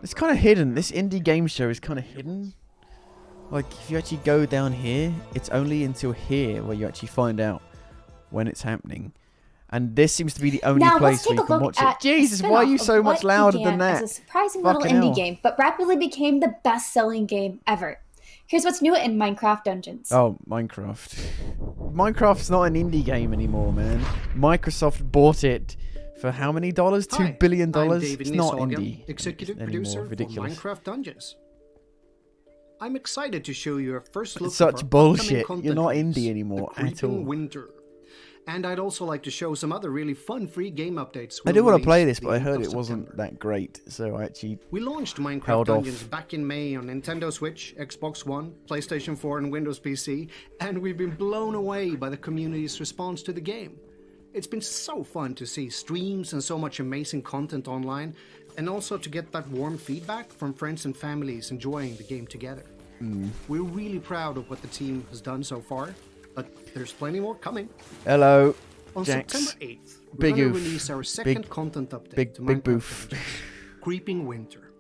It's kind of hidden. This indie game show is kind of hidden. Like, if you actually go down here, it's only until here where you actually find out when it's happening. And this seems to be the only place where you can watch it. Jesus, why are you so much louder than that? As a surprising little indie game, but rapidly became the best-selling game ever. Here's what's new in Minecraft Dungeons. Oh, Minecraft. Minecraft's not an indie game anymore, man. Microsoft bought it for how many dollars? $2 billion? It's not indie. Executive producer for Minecraft Dungeons. I'm excited to show you a first look. It's such bullshit. You're not indie anymore at all. Winter. And I'd also like to show some other really fun free game updates. I do want to play this, but I heard it wasn't that great, so I actually We launched Minecraft Dungeons back in May on Nintendo Switch, Xbox One, PlayStation 4 and Windows PC, and we've been blown away by the community's response to the game. It's been so fun to see streams and so much amazing content online, and also to get that warm feedback from friends and families enjoying the game together. We're really proud of what the team has done so far, but there's plenty more coming. Hello, on Jax. September 8th, we're going to release our second content update to Minecraft Dungeons, Creeping Winter.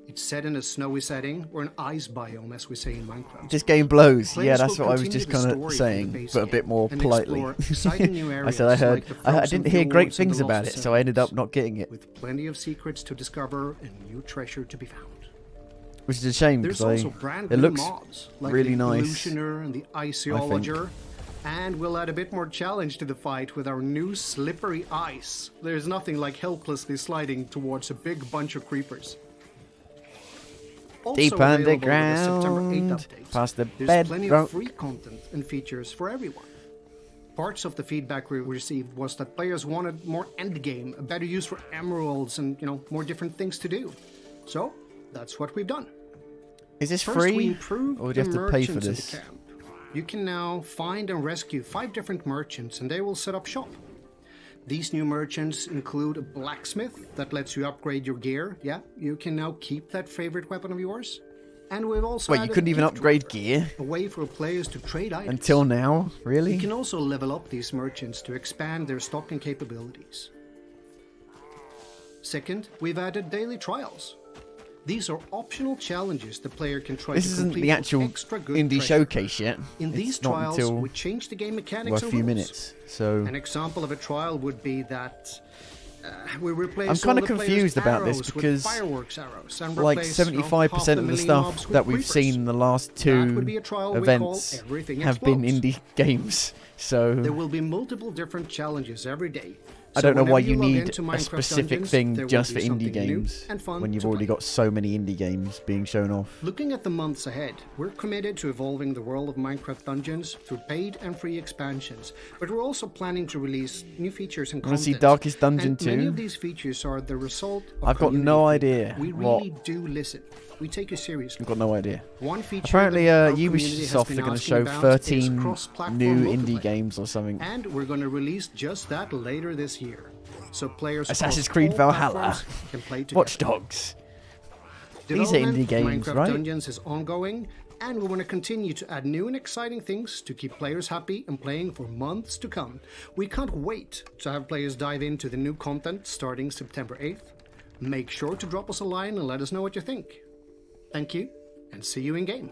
It's set in a snowy setting, or an ice biome, as we say in Minecraft. This game blows. Yeah, that's what I was just kind of saying, but a bit more politely. I said I didn't hear great things about it, so I ended up not getting it. With plenty of secrets to discover and new treasure to be found. Which is a shame, because it looks mods, like really the nice. Pollutioner and the Iceologer. And we'll add a bit more challenge to the fight with our new slippery ice. There's nothing like helplessly sliding towards a big bunch of creepers. Deep underground, past the There's plenty of free content and features for everyone. Parts of the feedback we received was that players wanted more endgame, a better use for emeralds, and more different things to do. So that's what we've done. Is this First, free, or do you have to pay for this? You can now find and rescue 5 different merchants, and they will set up shop. These new merchants include a blacksmith that lets you upgrade your gear. Yeah, you can now keep that favorite weapon of yours. And we've also Wait, you couldn't even upgrade gear? A way for players to trade items. Until now? Really? You can also level up these merchants to expand their stocking capabilities. Second, we've added daily trials. These are optional challenges the player can try to complete. This isn't the actual indie showcase yet. In these trials, we change the game mechanics a few minutes. So an example of a trial would be that we replace. I'm kind of confused about this because like 75% of the stuff that we've seen in the last 2 events have been indie games. So there will be multiple different challenges every day. I don't know why you need a specific thing just for indie games when you've already got so many indie games being shown off. Looking at the months ahead, we're committed to evolving the world of Minecraft Dungeons through paid and free expansions, but we're also planning to release new features and content. Want to see Darkest Dungeon 2? Many of these features are the result of I've got no idea. We really do listen. We take you seriously. I've got no idea. One feature apparently, Ubisoft are going to show 13 new indie games or something. And we're going to release just that later this year. So players Assassin's Creed Valhalla, can play together. Watch Dogs. These are indie games, Minecraft right? Dungeons is ongoing, and we want to continue to add new and exciting things to keep players happy and playing for months to come. We can't wait to have players dive into the new content starting September 8th. Make sure to drop us a line and let us know what you think. Thank you, and see you in game.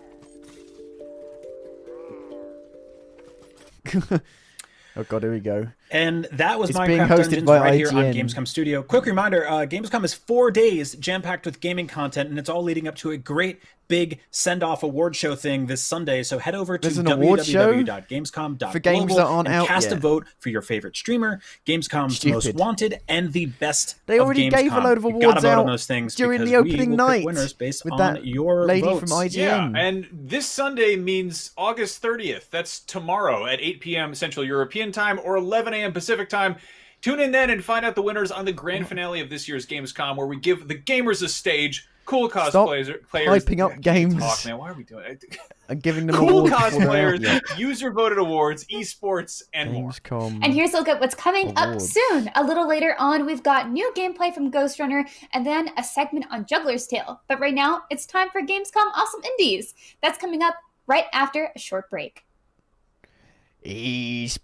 Oh god, here we go. And that was it's Minecraft being hosted Dungeons by right IGN. here on Gamescom Studio. Quick reminder, Gamescom is 4 days jam-packed with gaming content, and it's all leading up to a great big send-off award show thing this Sunday. So head over to www.gamescom.global for games that aren't and out cast yet. a vote for your favorite streamer, Gamescom's most wanted, and the best They already of Gamescom. gave a load of You awards gotta vote out on those things during because the opening we will night pick winners based with on that your lady votes. from IGN. Yeah, and this Sunday means August 30th. That's tomorrow at 8 p.m. Central European Time or 11 a.m. Pacific Time. Tune in then and find out the winners on the grand finale of this year's Gamescom, where we give the gamers a stage. Cool cosplayers. Hyping up games. Talk, man. Why are we doing it? And giving them cool awards cosplayers, user-voted awards, esports, and Gamescom more. And here's a look at what's coming up awards. soon. A little later on, we've got new gameplay from Ghost Runner, and then a segment on Juggler's Tale. But right now, it's time for Gamescom Awesome Indies. That's coming up right after a short break.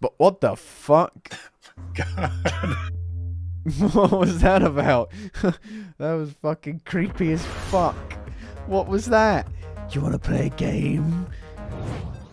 But what the fuck? What was that about? That was fucking creepy as fuck. What was that? Do you want to play a game?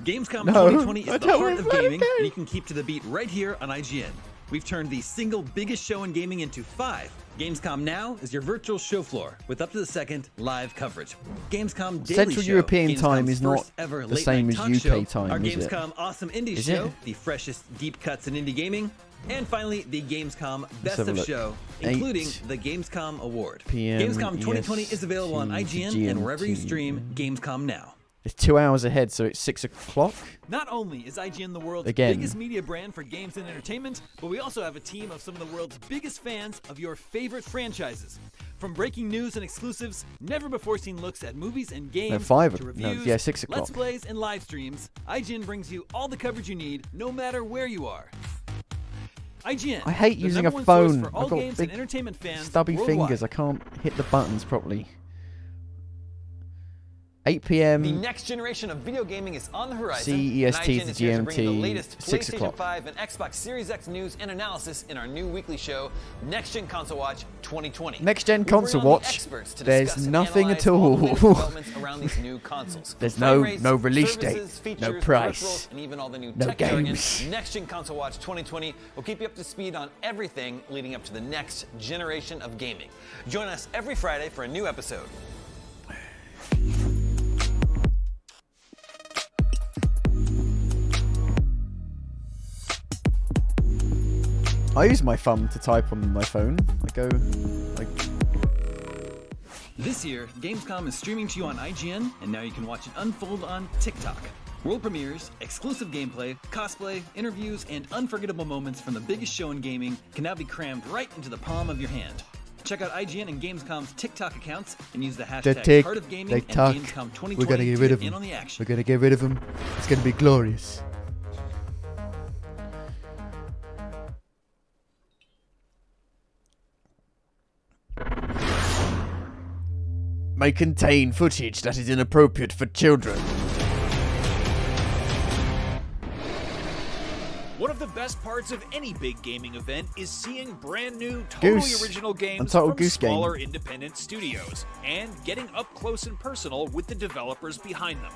Gamescom No, 2020 I is the don't heart wanna of play a gaming, game. and you can keep to the beat right here on IGN. We've turned the single biggest show in gaming into 5. Gamescom Now is your virtual show floor with up to the second live coverage. Gamescom Daily Central Show, European Gamescom's time is not first ever the late same night as talk UK show, time, our is it? Gamescom Awesome Indie Is Show, it? the freshest deep cuts in indie gaming, and finally the Gamescom Best have a of look. Show, 8 including the Gamescom Award. PM Gamescom 2020 is available on EST IGN and wherever you GMT. stream Gamescom Now. It's 2 hours ahead, so it's 6 o'clock. Not only is IGN the world's Again. biggest media brand for games and entertainment, but we also have a team of some of the world's biggest fans of your favorite franchises. From breaking news and exclusives, never-before-seen looks at movies and games, No, 5 to no, reviews, yeah, 6 o'clock. let's plays, and live streams, IGN brings you all the coverage you need, no matter where you are. IGN. I hate the using a #1 source phone. for all I've got games big and entertainment fans stubby worldwide. fingers. I can't hit the buttons properly. 8 The p.m. next generation of video gaming is on the horizon. CEST and IGN to is here to bring the GMT, latest 6 PlayStation o'clock. 5 and Xbox Series X news and analysis in our new weekly show, Next Gen Console Watch 2020. Next Gen We bring Console on the Watch, experts to there's discuss and nothing analyze at all. the latest developments around these new consoles. There's Frame no- rates, no release date, services, no features, price, peripherals, and even all the new no tech jargon. games. Next Gen Console Watch 2020 will keep you up to speed on everything leading up to the next generation of gaming. Join us every Friday for a new episode. I use my thumb to type on my phone. I go like. This year, Gamescom is streaming to you on IGN, and now you can watch it unfold on TikTok. World premieres, exclusive gameplay, cosplay, interviews, and unforgettable moments from the biggest show in gaming can now be crammed right into the palm of your hand. Check out IGN and Gamescom's TikTok accounts and use the hashtag Heart of Gaming and TikTok. Gamescom 2020 We're gonna get to rid get of in them. on the action. We're gonna get rid of them. It's gonna be glorious. May contain footage that is inappropriate for children. One of the best parts of any big gaming event is seeing brand new, totally Goose. original games Untitled from Goose game. smaller independent studios, and getting up close and personal with the developers behind them.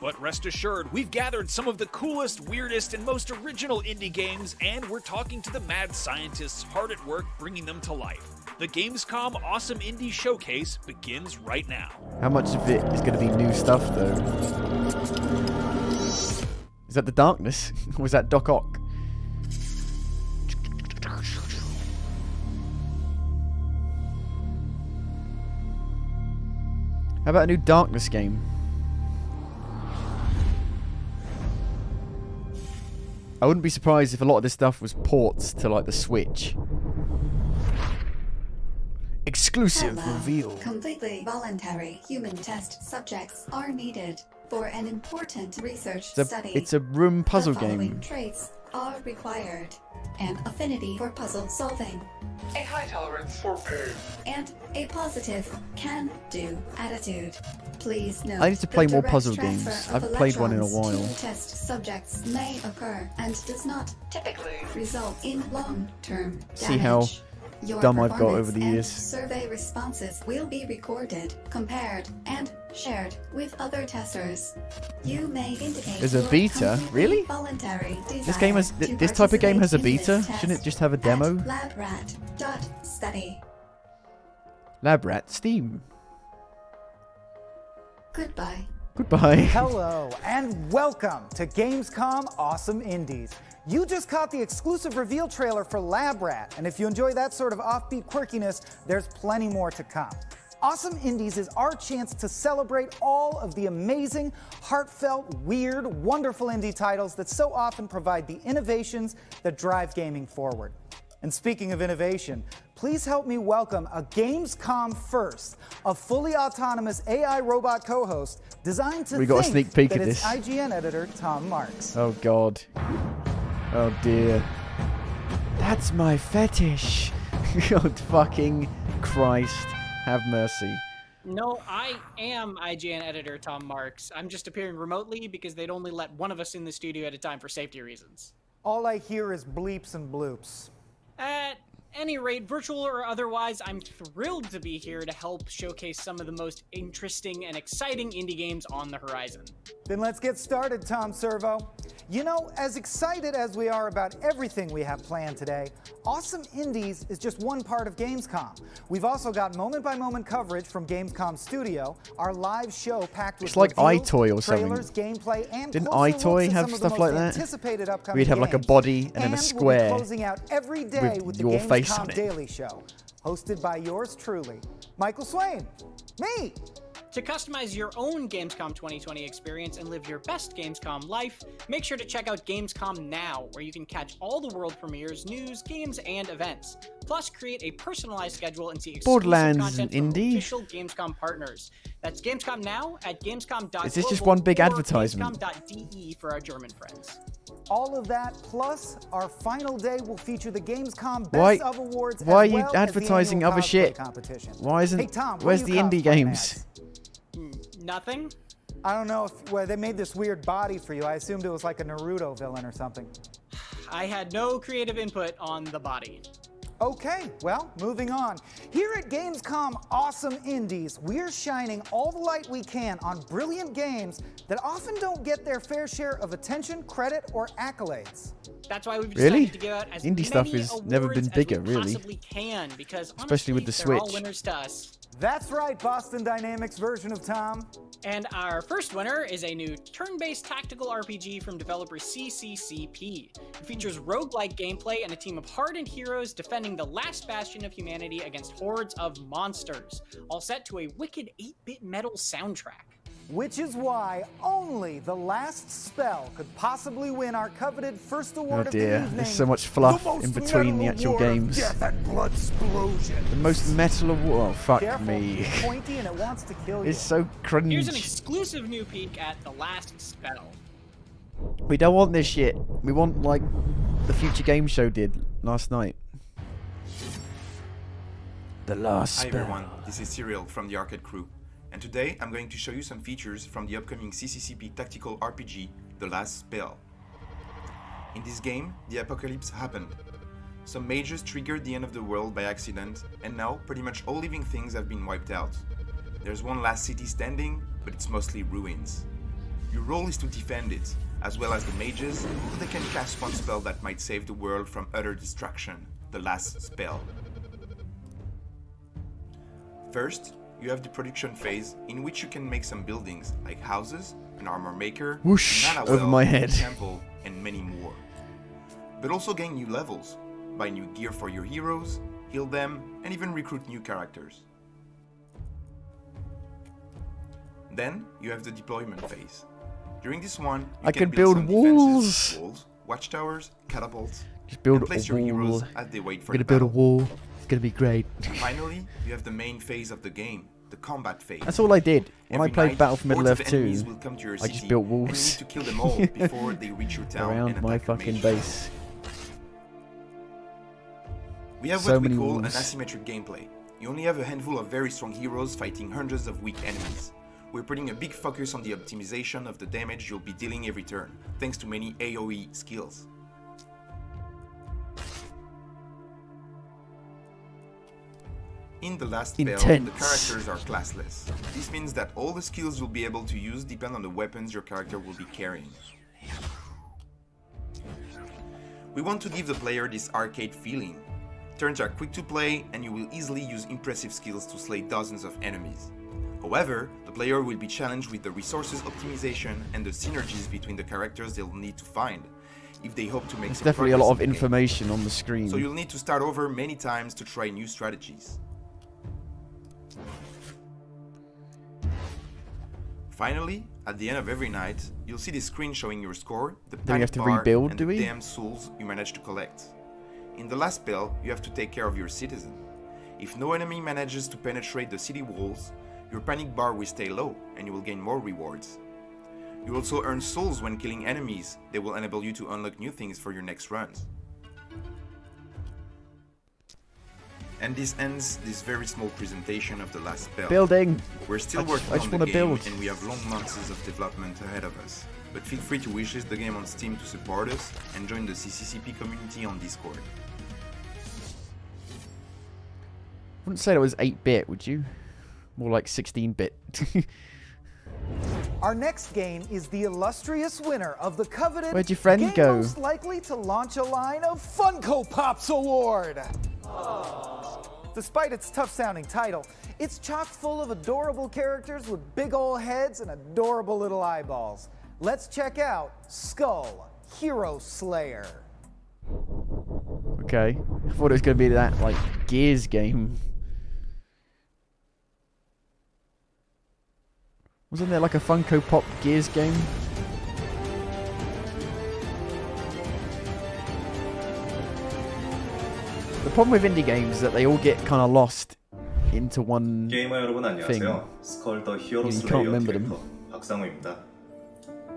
But rest assured, we've gathered some of the coolest, weirdest, and most original indie games, and we're talking to the mad scientists hard at work bringing them to life. The Gamescom Awesome Indie Showcase begins right now. How much of it is going to be new stuff, though? Is that the darkness? Or was that Doc Ock? How about a new darkness game? I wouldn't be surprised if a lot of this stuff was ports to like the Switch. Exclusive Hello. reveal. Completely voluntary human test subjects are needed for an important research study. It's a room puzzle The following game. traits are required: an affinity for puzzle solving, A high tolerance for pain. and a positive can-do attitude. Please note I need to play the more direct puzzle transfer games. of I've played one in a electrons while. to test subjects may occur and does not Typically, result in long-term damage. See how Your dumb I've got performance over the and years. Survey responses will be recorded, compared, and shared with other testers. You may indicate There's a your beta? completely Really? voluntary This game has desire to this type of game has a participate in beta. this Shouldn't it test just have a at demo? labrat.study. LabRat Steam. Goodbye. Goodbye. Hello and welcome to Gamescom Awesome Indies. You just caught the exclusive reveal trailer for Lab Rat, and if you enjoy that sort of offbeat quirkiness, there's plenty more to come. Awesome Indies is our chance to celebrate all of the amazing, heartfelt, weird, wonderful indie titles that so often provide the innovations that drive gaming forward. And speaking of innovation, please help me welcome a Gamescom first, a fully autonomous AI robot co-host designed to We got a think sneak peek that of it's this. IGN editor Tom Marks. Oh god. Oh dear. That's my fetish. God fucking Christ. Have mercy. No, I am IGN editor Tom Marks. I'm just appearing remotely because they'd only let one of us in the studio at a time for safety reasons. All I hear is bleeps and bloops. any rate, virtual or otherwise, I'm thrilled to be here to help showcase some of the most interesting and exciting indie games on the horizon. Then let's get started, Tom Servo. You know, as excited as we are about everything we have planned today, Awesome Indies is just one part of Gamescom. We've also got moment-by-moment coverage from Gamescom Studio, our live show packed with It's like reviews, iToy or something. trailers, gameplay, and Didn't closer iToy looks at have some of stuff the like most that? anticipated upcoming We'd have like a games. body and then a We'll square be closing out every day with the your face on Gamescom it. Daily Show, hosted by yours truly, Michael Swain. Me! To customize your own Gamescom 2020 experience and live your best Gamescom life, make sure to check out Gamescom Now, where you can catch all the world premieres, news, games, and events. Plus, create a personalized schedule and see exclusive Borderlands content is an from indie? official Gamescom partners. That's Gamescom Now at gamescom.global Is this just one big or advertisement? Gamescom.de for our German friends. All of that, plus our final day will feature the Gamescom Why- Best of Awards. why are as you well as the advertising annual other cosplay shit? Competition. Why isn't? Hey, Tom, what where's are the you indie cosplaying games? as? Nothing? I don't know if well, they made this weird body for you. I assumed it was like a Naruto villain or something. I had no creative input on the body. Okay, well, moving on. Here at Gamescom Awesome Indies, we're shining all the light we can on brilliant games that often don't get their fair share of attention, credit, or accolades. That's why we've decided Really? to give out as Indie many stuff has never awards been bigger, as we really. possibly can, because Especially with honestly, the they're all Switch. winners to us. That's right, Boston Dynamics version of Tom. And our first winner is a new turn-based tactical RPG from developer CCCP. It features roguelike gameplay and a team of hardened heroes defending the last bastion of humanity against hordes of monsters, all set to a wicked 8-bit metal soundtrack. Which is why only The Last Spell could possibly win our coveted first award Oh of the dear, evening. there's so much fluff in between the actual games. The most metal award. Oh, fuck Careful, me. it's pointy and it wants to kill you. It's so cringe. Here's an exclusive new peek at The Last Spell. We don't want this shit. We want like the Future Game Show did last night. The Last Hi Spell. everyone, this is Cyril from the Arcade Crew, and today I'm going to show you some features from the upcoming CCCP tactical RPG, The Last Spell. In this game, the apocalypse happened. Some mages triggered the end of the world by accident, and now pretty much all living things have been wiped out. There's one last city standing, but it's mostly ruins. Your role is to defend it, as well as the mages, so they can cast one spell that might save the world from utter destruction, The Last Spell. First, you have the production phase, in which you can make some buildings, like houses, an armor maker, Whoosh, a mana over well, my a head. temple, and many more. But also gain new levels, buy new gear for your heroes, heal them, and even recruit new characters. Then, you have the deployment phase. During this one, you I can can build some walls. defenses, walls, watchtowers, catapults, Just build and place a your heroes wall. as they wait for I'm the gonna build a battle. wall. It's gonna be great. Finally, you have the main phase of the game, the combat phase. That's all I did. When I Every played night, Battle for Middle hordes Earth of 2, enemies will come to your I just city, built and you need walls to kill them all before they reach your town around and my attack the fucking mage. base. We have So what we many call an walls. asymmetric gameplay. You only have a handful of very strong heroes fighting hundreds of weak enemies. We're putting a big focus on the optimization of the damage you'll be dealing every turn, thanks to many AoE skills. In The Last Spell, the Intense. characters are classless. This means that all the skills you'll be able to use depend on the weapons your character will be carrying. We want to give the player this arcade feeling. Turns are quick to play, and you will easily use impressive skills to slay dozens of enemies. However, the player will be challenged with the resources optimization and the synergies between the characters they'll need to find, if they hope to make There's some definitely a lot of progress in the game. information on the screen. So you'll need to start over many times to try new strategies. Finally, at the end of every night, you'll see the screen showing your score, the Do we panic have to bar, rebuild, and do the we? damn souls you managed to collect. In The Last Spell, you have to take care of your citizen. If no enemy manages to penetrate the city walls, your panic bar will stay low, and you will gain more rewards. You also earn souls when killing enemies. They will enable you to unlock new things for your next runs. And this ends this very small presentation of The Last Spell. Building. We're still I working just on the wanna game, build. and we have long months of development ahead of us. But feel free to wishlist the game on Steam to support us, and join the CCCP community on Discord. wouldn't say that was 8-bit, would you? More like 16-bit. Our next game is the illustrious winner of the coveted Where'd your friend Game go? Most Likely to Launch a Line of Funko Pops Award. Despite its tough-sounding title, it's chock full of adorable characters with big ol' heads and adorable little eyeballs. Let's check out Skull Hero Slayer. Okay. I thought it was going to be that, like, Gears game. Wasn't there like a Funko Pop Gears game? The problem with indie games is that they all get kind of lost into one 게이머 여러분 thing. 안녕하세요. 스컬 더 히어로 You can't 슬레이어 remember them. 디렉터 박상우입니다.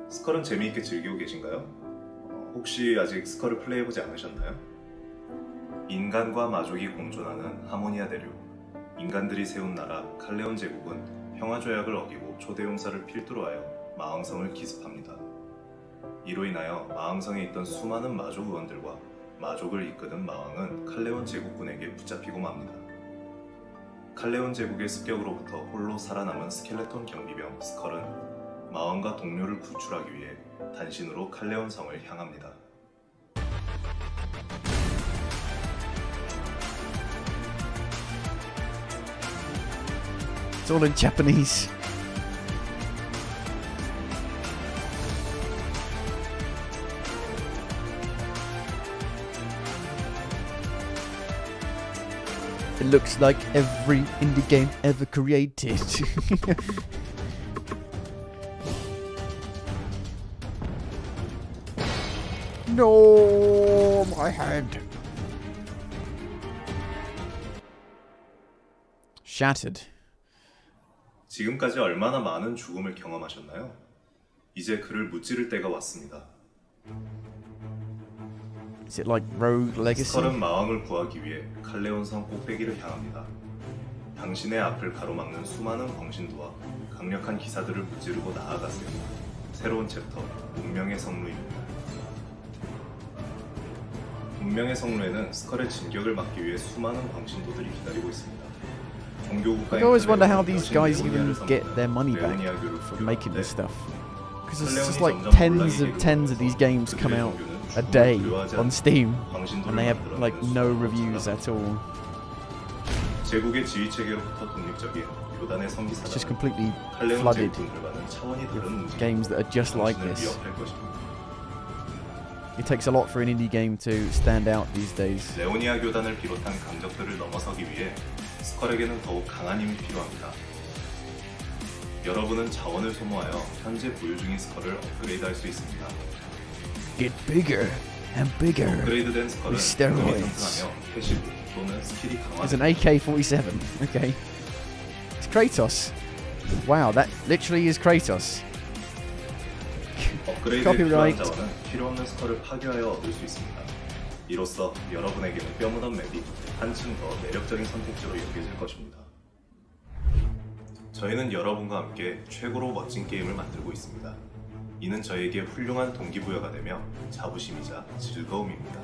스컬은 재미있게 즐기고 계신가요? 혹시 아직 스컬을 플레이해보지 않으셨나요? 인간과 마족이 공존하는 하모니아 대륙. 인간들이 세운 나라 칼레온 제국은 평화조약을 어기고 초대용사를 필두로 하여 마왕성을 기습합니다. 이로 인하여 마왕성에 있던 수많은 마족 의원들과 마족을 이끄는 마왕은 칼레온 제국군에게 붙잡히고 맙니다. 칼레온 제국의 습격으로부터 홀로 살아남은 스켈레톤 경비병 스컬은 마왕과 동료를 구출하기 위해 단신으로 칼레온 성을 향합니다. It's all in Japanese. It looks like every indie game ever created. No, my hand. Shattered. 지금까지 얼마나 많은 죽음을 경험하셨나요? 이제 그를 무찌를 때가 왔습니다. Is it like Rogue Legacy? 스컬은 마왕을 구하기 위해 칼레온 성 꼭대기를 향합니다. 당신의 앞을 가로막는 수많은 광신도와 강력한 기사들을 무찌르고 나아가세요. 새로운 챕터, 운명의 성루입니다. 운명의 성루에는 스컬의 진격을 막기 위해 수많은 광신도들이 기다리고 있습니다. I always wonder how these guys even get their money back from making this stuff. Because there's just like tens of these games come out a day on Steam, and they have like no reviews at all. 제국의 지휘 체계로부터 독립적인 요단의 성기사단은 It's just completely 칼레온 flooded 제국들과는 차원이 다른 with games that are just like 당신을 this. 위협할 것입니다. It takes a lot for an indie game to stand out these days. 레오니아 교단을 비롯한 강적들을 넘어서기 위해 스컬에게는 더욱 강한 힘이 필요합니다. 여러분은 자원을 소모하여 현재 보유 중인 스컬을 업그레이드할 수 있습니다. Get bigger and bigger 업그레이드된 스컬은 with steroids. 상승하며 패시브 또는 스킬이 There's an 강화됩니다. AK-47. Okay. It's Kratos. Wow, that literally is Kratos. 업그레이드에 Copyright. 필요한 자원은 필요 없는 스컬을 파괴하여 얻을 수 있습니다. 이로써 여러분에게는 뼈묻은 맵이 한층 더 매력적인 선택지로 여겨질 것입니다. 저희는 여러분과 함께 최고로 멋진 게임을 만들고 있습니다. 이는 저에게 훌륭한 동기부여가 되며 자부심이자 즐거움입니다.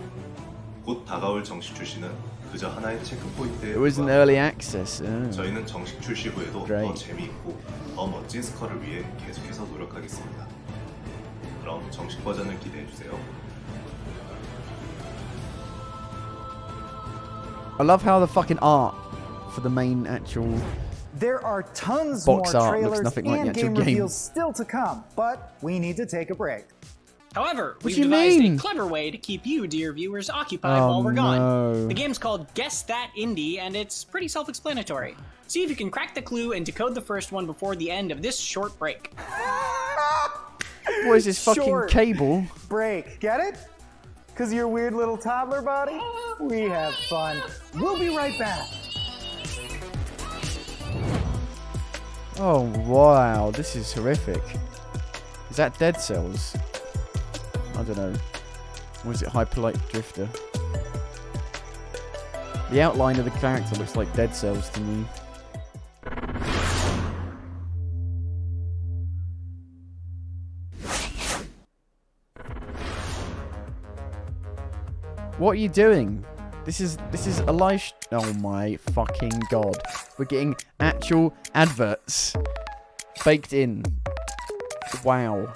곧 다가올 정식 출시는 그저 하나의 체크포인트에 It was an early access. Oh. 저희는 정식 출시 후에도 더 Great. 재미있고 더 멋진 스컬을 위해 계속해서 노력하겠습니다. 그럼 정식 버전을 기대해주세요. I love how the fucking art for the main actual There are tons box more art looks trailers nothing like the and actual game game. reveals still to come, but we need to take a break. However, What we've do you devised mean? a clever way to keep you, dear viewers, occupied Oh, while we're gone. no. The game's called Guess That Indie, and it's pretty self-explanatory. See if you can crack the clue and decode the first one before the end of this short break. What is this fucking Short cable? break. Get it? Because you're a weird little toddler body? We have fun. We'll be right back. Oh wow, this is horrific. Is that Dead Cells? I don't know. Or is it Hyperlight Drifter? The outline of the character looks like Dead Cells to me. What are you doing? This is a live. Oh my fucking god! We're getting actual adverts baked in. Wow.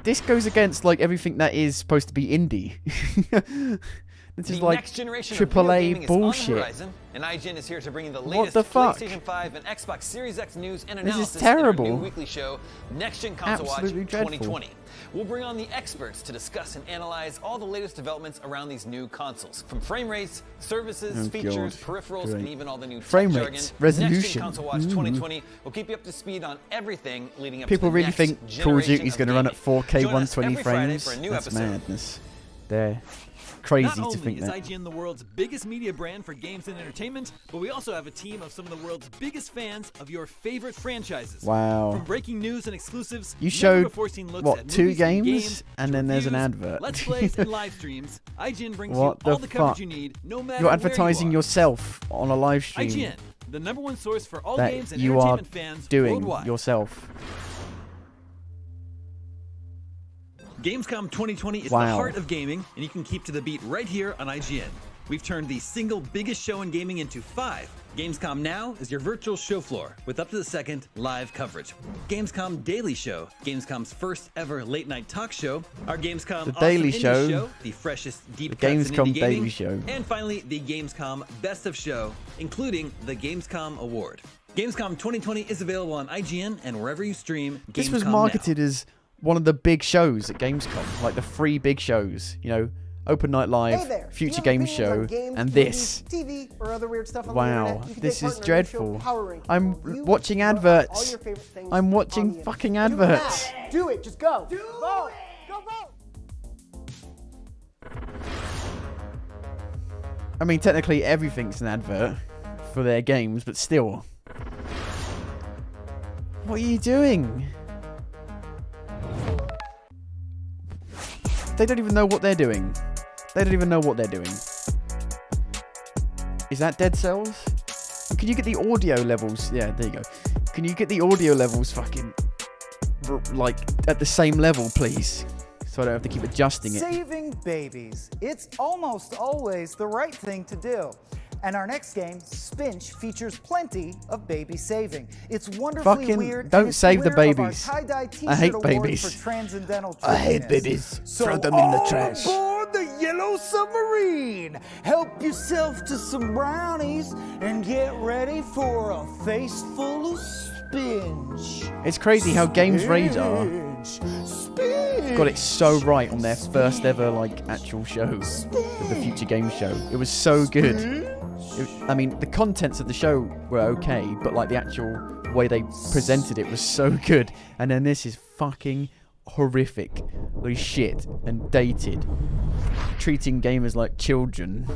This goes against like everything that is supposed to be indie. This is like AAA bullshit. And IGN is here to bring you the What latest the fuck? PlayStation 5 and Xbox Series X news and This analysis is terrible. in our new weekly show, Next Gen Console Absolutely Watch dreadful. 2020. We'll bring on the experts to discuss and analyze all the latest developments around these new consoles, from frame rates, services, features, peripherals, and even all the new frame tech rates, jargon. resolution. Next Gen Console Watch 2020 will keep you up to speed on everything leading up People to the really next think Call of generation Duty's of going to run at gaming. 4K Join us 120 every Friday frames. for a new That's episode. madness. They're crazy Not to only think is that. IGN the world's biggest media brand for games and entertainment, but we also have a team of some of the world's biggest fans of your favorite franchises. Wow. From breaking news and exclusives, You showed, never-before-seen looks what, at 2 movies and games? And then there's an reviews, advert. Let's plays and live streams. IGN brings What you all the the coverage fuck? you need, no matter You're where advertising you are. yourself on a live stream. IGN, the #1 source for all that games and you are entertainment fans doing worldwide. yourself. Gamescom 2020 is the Wow. heart of gaming, and you can keep to the beat right here on IGN. We've turned the single biggest show in gaming into 5. Gamescom Now is your virtual show floor with up-to-the-second live coverage. Gamescom Daily Show, Gamescom's first ever late-night talk show. Our Gamescom The Awesome Daily Indie Show, the freshest deep the cuts in Gamescom indie gaming, Daily Show. and finally the Gamescom Best of Show, including the Gamescom Award. Gamescom 2020 is available on IGN and wherever you stream Gamescom This was Now. marketed as one of the big shows at Gamescom, like the 3 big shows, you know, Open Night Live, Hey there. Future Do you have Games opinions Show, on games, and movies, this. TV, or other weird stuff on the Wow, internet? You can this take is part in our new show, dreadful. Power Ranking, I'm where you watching vote for all adverts. your favorite things I'm on watching the fucking internet. Do it adverts. now. Do it. Just go. Vote. Go vote. I mean, technically everything's an advert for their games, but still. What are you doing? They don't even know what they're doing. They don't even know what they're doing. Is that Dead Cells? Can you get the audio levels? Yeah, there you go. Can you get the audio levels fucking, like, at the same level, please? So I don't have to keep adjusting it. Saving babies. It's almost always the right thing to do. And our next game, Spinch, features plenty of baby saving. It's wonderfully Fucking weird. don't and it's save the winner of our babies. tie-dye I t-shirt hate award babies. For transcendental I hate truthiness. babies. So Throw them in the all trash. aboard the Yellow Submarine. Help yourself to some brownies and get ready for a face full of Spinch. It's crazy how Games Radar Spinch. got it so right on their first ever like actual show, the Future Games show. It was so good. I mean, the contents of the show were okay, but like the actual way they presented it was so good. And then this is fucking horrific, like shit and dated, treating gamers like children.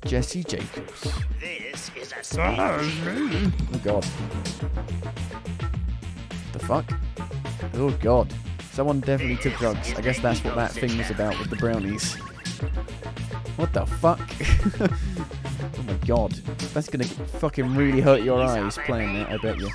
Jesse Jacobs. This is a Oh god. The fuck? Oh god. Someone definitely took drugs. I guess that's what that thing was about with the brownies. What the fuck? Oh my god. That's gonna fucking really hurt your eyes playing that, I bet you.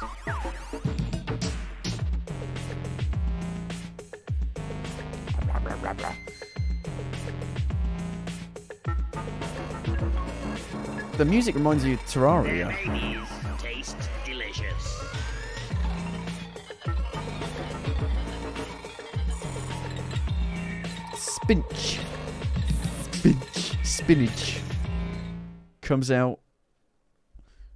The music reminds you of Terraria. Tastes delicious. Spinach. Spinach. Comes out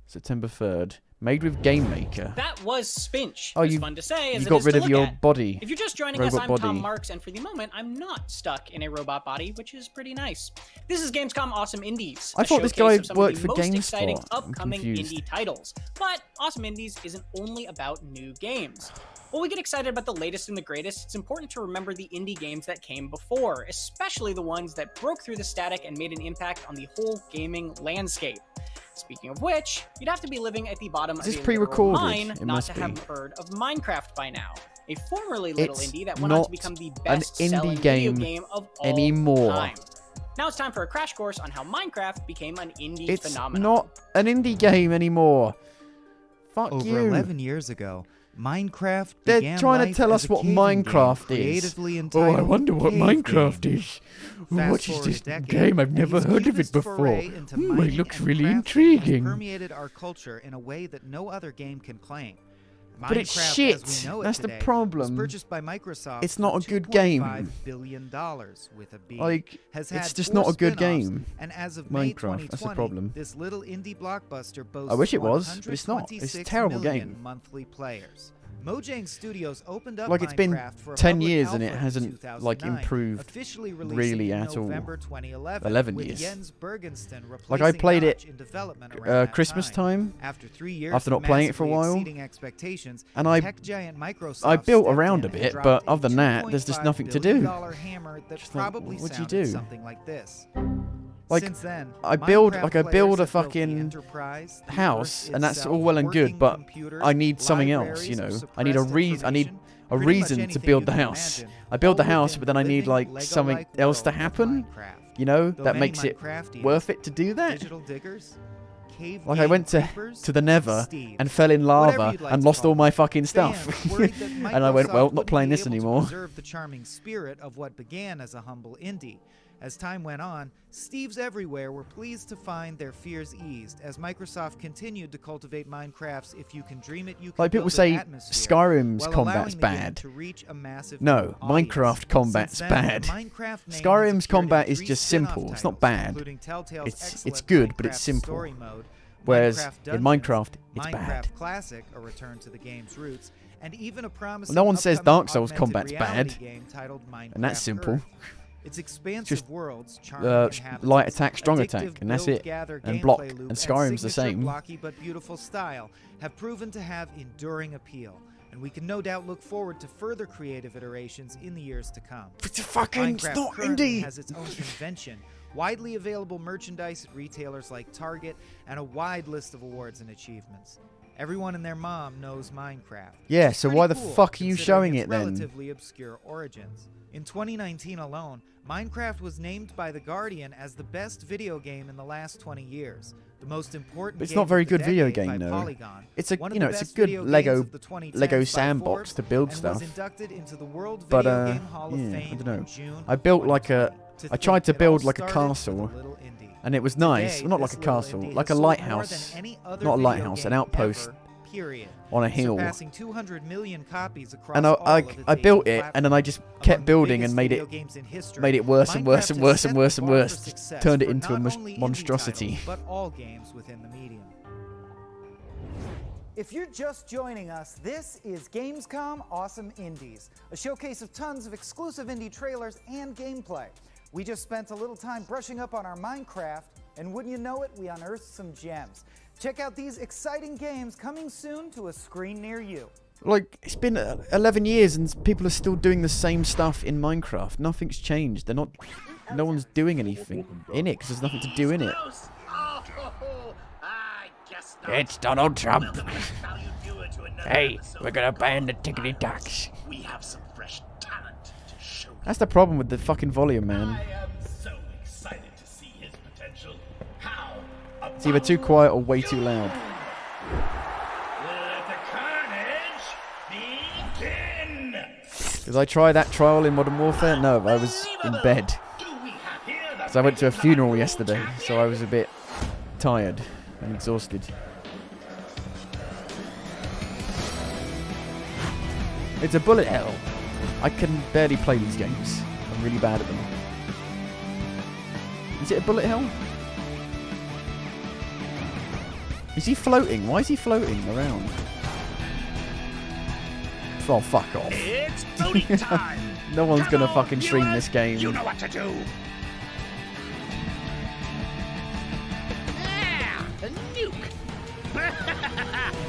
September 3rd. Made with Game Maker. That was Spinch. Oh, It's you- fun to say. As you it got is rid to of look your at. body. If you're just joining us, Robot I'm Tom body. Marks, and for the moment, I'm not stuck in a robot body, which is pretty nice. This is Gamescom Awesome Indies. I a thought this showcase guy of some worked of the for most GameSpot. exciting I'm upcoming confused. indie titles. But Awesome Indies isn't only about new games. While we get excited about the latest and the greatest, it's important to remember the indie games that came before, especially the ones that broke through the static and made an impact on the whole gaming landscape. Speaking of which, you'd have to be living at the bottom Is of this a literal pre-recorded? mine It not must to be. have heard of Minecraft by now. A formerly little It's indie that went on not to become the an best-selling indie video game game of all anymore. time. Now it's time for a crash course on how Minecraft became an indie It's phenomenon. not an indie game anymore. Fuck Over you. 11 years ago, Minecraft They're began trying to life tell as us a what caving Minecraft game is. creatively Oh, I entitled wonder what Cave Minecraft Game. is. Fast What is forward this a decade, game? I've and never his heard of it cutest before. foray into It mining looks and really crafting has intriguing. permeated our culture in a way that no other game can claim. But it's Minecraft, shit. as we know it That's the today, was problem. purchased by Microsoft It's not for a good $2.5 game. billion with a B. Like, Has it's had just 4 not a good spin-offs, game. And as of May Minecraft, that's the 2020, problem. this little indie blockbuster boasts I wish it was, but it's not. It's a 126 terrible million game. monthly players. Mojang Studios opened up Like, it's been Minecraft for a 10 public years and it alpha in hasn't, like, 2009, improved officially releasing really in at all. November 2011, 11 with years. Jens Bergensten Like, I replacing played Notch it in development around that Christmas time, After 3 years after of not playing it for a massively while, exceeding expectations, and I tech giant Microsoft built stepped around in a and bit, dropped but a other than that, there's just nothing to do. $2.5 billion hammer that Just like, probably what'd you sounded do? something like this. Like, Since then, I build Minecraft a players fucking have built the Enterprise, the house, Earth and that's itself, all well and good, working but computers, I need something else, you know. libraries of I need a suppressed reason. I need a pretty much reason to anything build you the can house. imagine, I build the all house, within but then I need living, like something Lego-like else to world of happen. Minecraft. You know, Though that many makes it Minecraftians, worth it to do that. digital diggers, cave Like I game went creepers, to the Nether Steve, and fell in whatever lava you'd like and to lost call all my them. fucking stuff. Fans worried that And I went, Microsoft well, not wouldn't playing be this able to anymore. preserve the charming spirit of what began as a humble indie. As time went on, Steves everywhere were pleased to find their fears eased as Microsoft continued to cultivate Minecraft's if you can dream it, you can Like people build it say atmosphere, Skyrim's while combat's allowing the game bad. to reach a massive No, audience. Minecraft combat's Since then, the bad. Minecraft name has Skyrim's appeared combat in is 3 just spin-off simple. It's not titles, bad. including Telltale's It's excellent good, but it's Minecraft simple. Story mode, Whereas Minecraft in Dungeons, Minecraft, it's bad. Minecraft Classic, a return to the game's roots, and even a promising No one says upcoming Dark Souls augmented combat's reality bad. game titled Minecraft And that's simple. Earth. Its expansive Just worlds, charming inhabitants, light attack, strong addictive attack, and that's build, it. gather And gameplay block. loop, And Skyrim's the signature same. blocky but beautiful style have proven to have enduring appeal, and we can no doubt look forward to further creative iterations in the years to come. It's fucking Minecraft not currently indie. has its own convention, widely available merchandise at retailers like Target, and a wide list of awards and achievements. Everyone and their mom knows Minecraft. Yeah, which is so pretty why the cool, fuck are you considering showing its it then? relatively obscure origins. In 2019 alone, Minecraft was named by The Guardian as the best video game in the last 20 years. The most important But it's game not a very of the good video decade by game though. Polygon, It's a one of you know the it's a best good video games Lego of the 2010s Lego by sandbox Forbes, to build and stuff. was inducted into the World But Video Game Hall of yeah, Fame I don't know. in June I built like a To I tried to think it all build like a started with a castle, little indie. and it was nice. Today, Well, not like this a little castle, indie like has a sold more lighthouse. than any other Not a video lighthouse, an game outpost ever, period. on a hill. Surpassing 200 million copies across And all of its I built major it, and then I just platforms. kept Among the building biggest and made video it games in history, worse and worse and Minecraft worse has and set worse the and bar worse. for success Turned it for into a not only indie monstrosity. titles, but all games within the medium. If you're just joining us, this is Gamescom Awesome Indies, a showcase of tons of exclusive indie trailers and gameplay. We just spent a little time brushing up on our Minecraft, and wouldn't you know it, we unearthed some gems. Check out these exciting games coming soon to a screen near you. Like, it's been 11 years and people are still doing the same stuff in Minecraft. Nothing's changed. They're not. No one's doing anything in it because there's nothing to do in it. It's Donald Trump. Hey, we're gonna ban the tickety tax. We have some fresh talent to show. That's the problem with the fucking volume, man. I am so excited to see his potential. How? It's either too quiet or way too loud. Let the carnage begin. Did I try that trial in Modern Warfare? No, I was in bed. Because I went to a funeral yesterday, so I was a bit tired and exhausted. It's a bullet hell. I can barely play these games. I'm really bad at them. Is it a bullet hell? Is he floating? Why is he floating around? Oh, fuck off. It's voting time. No one's gonna fucking stream this game. You know what to do. Yeah, a nuke.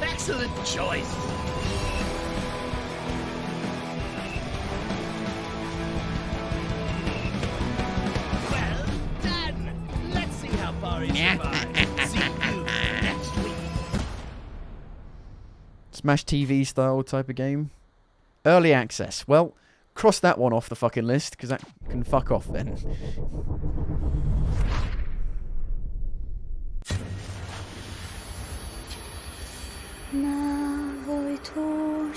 Excellent choice. Well done. Let's see how far he survives. See you next week. Smash TV style type of game. Early access. Well, cross that one off the fucking list, because that can fuck off then. Na voi tu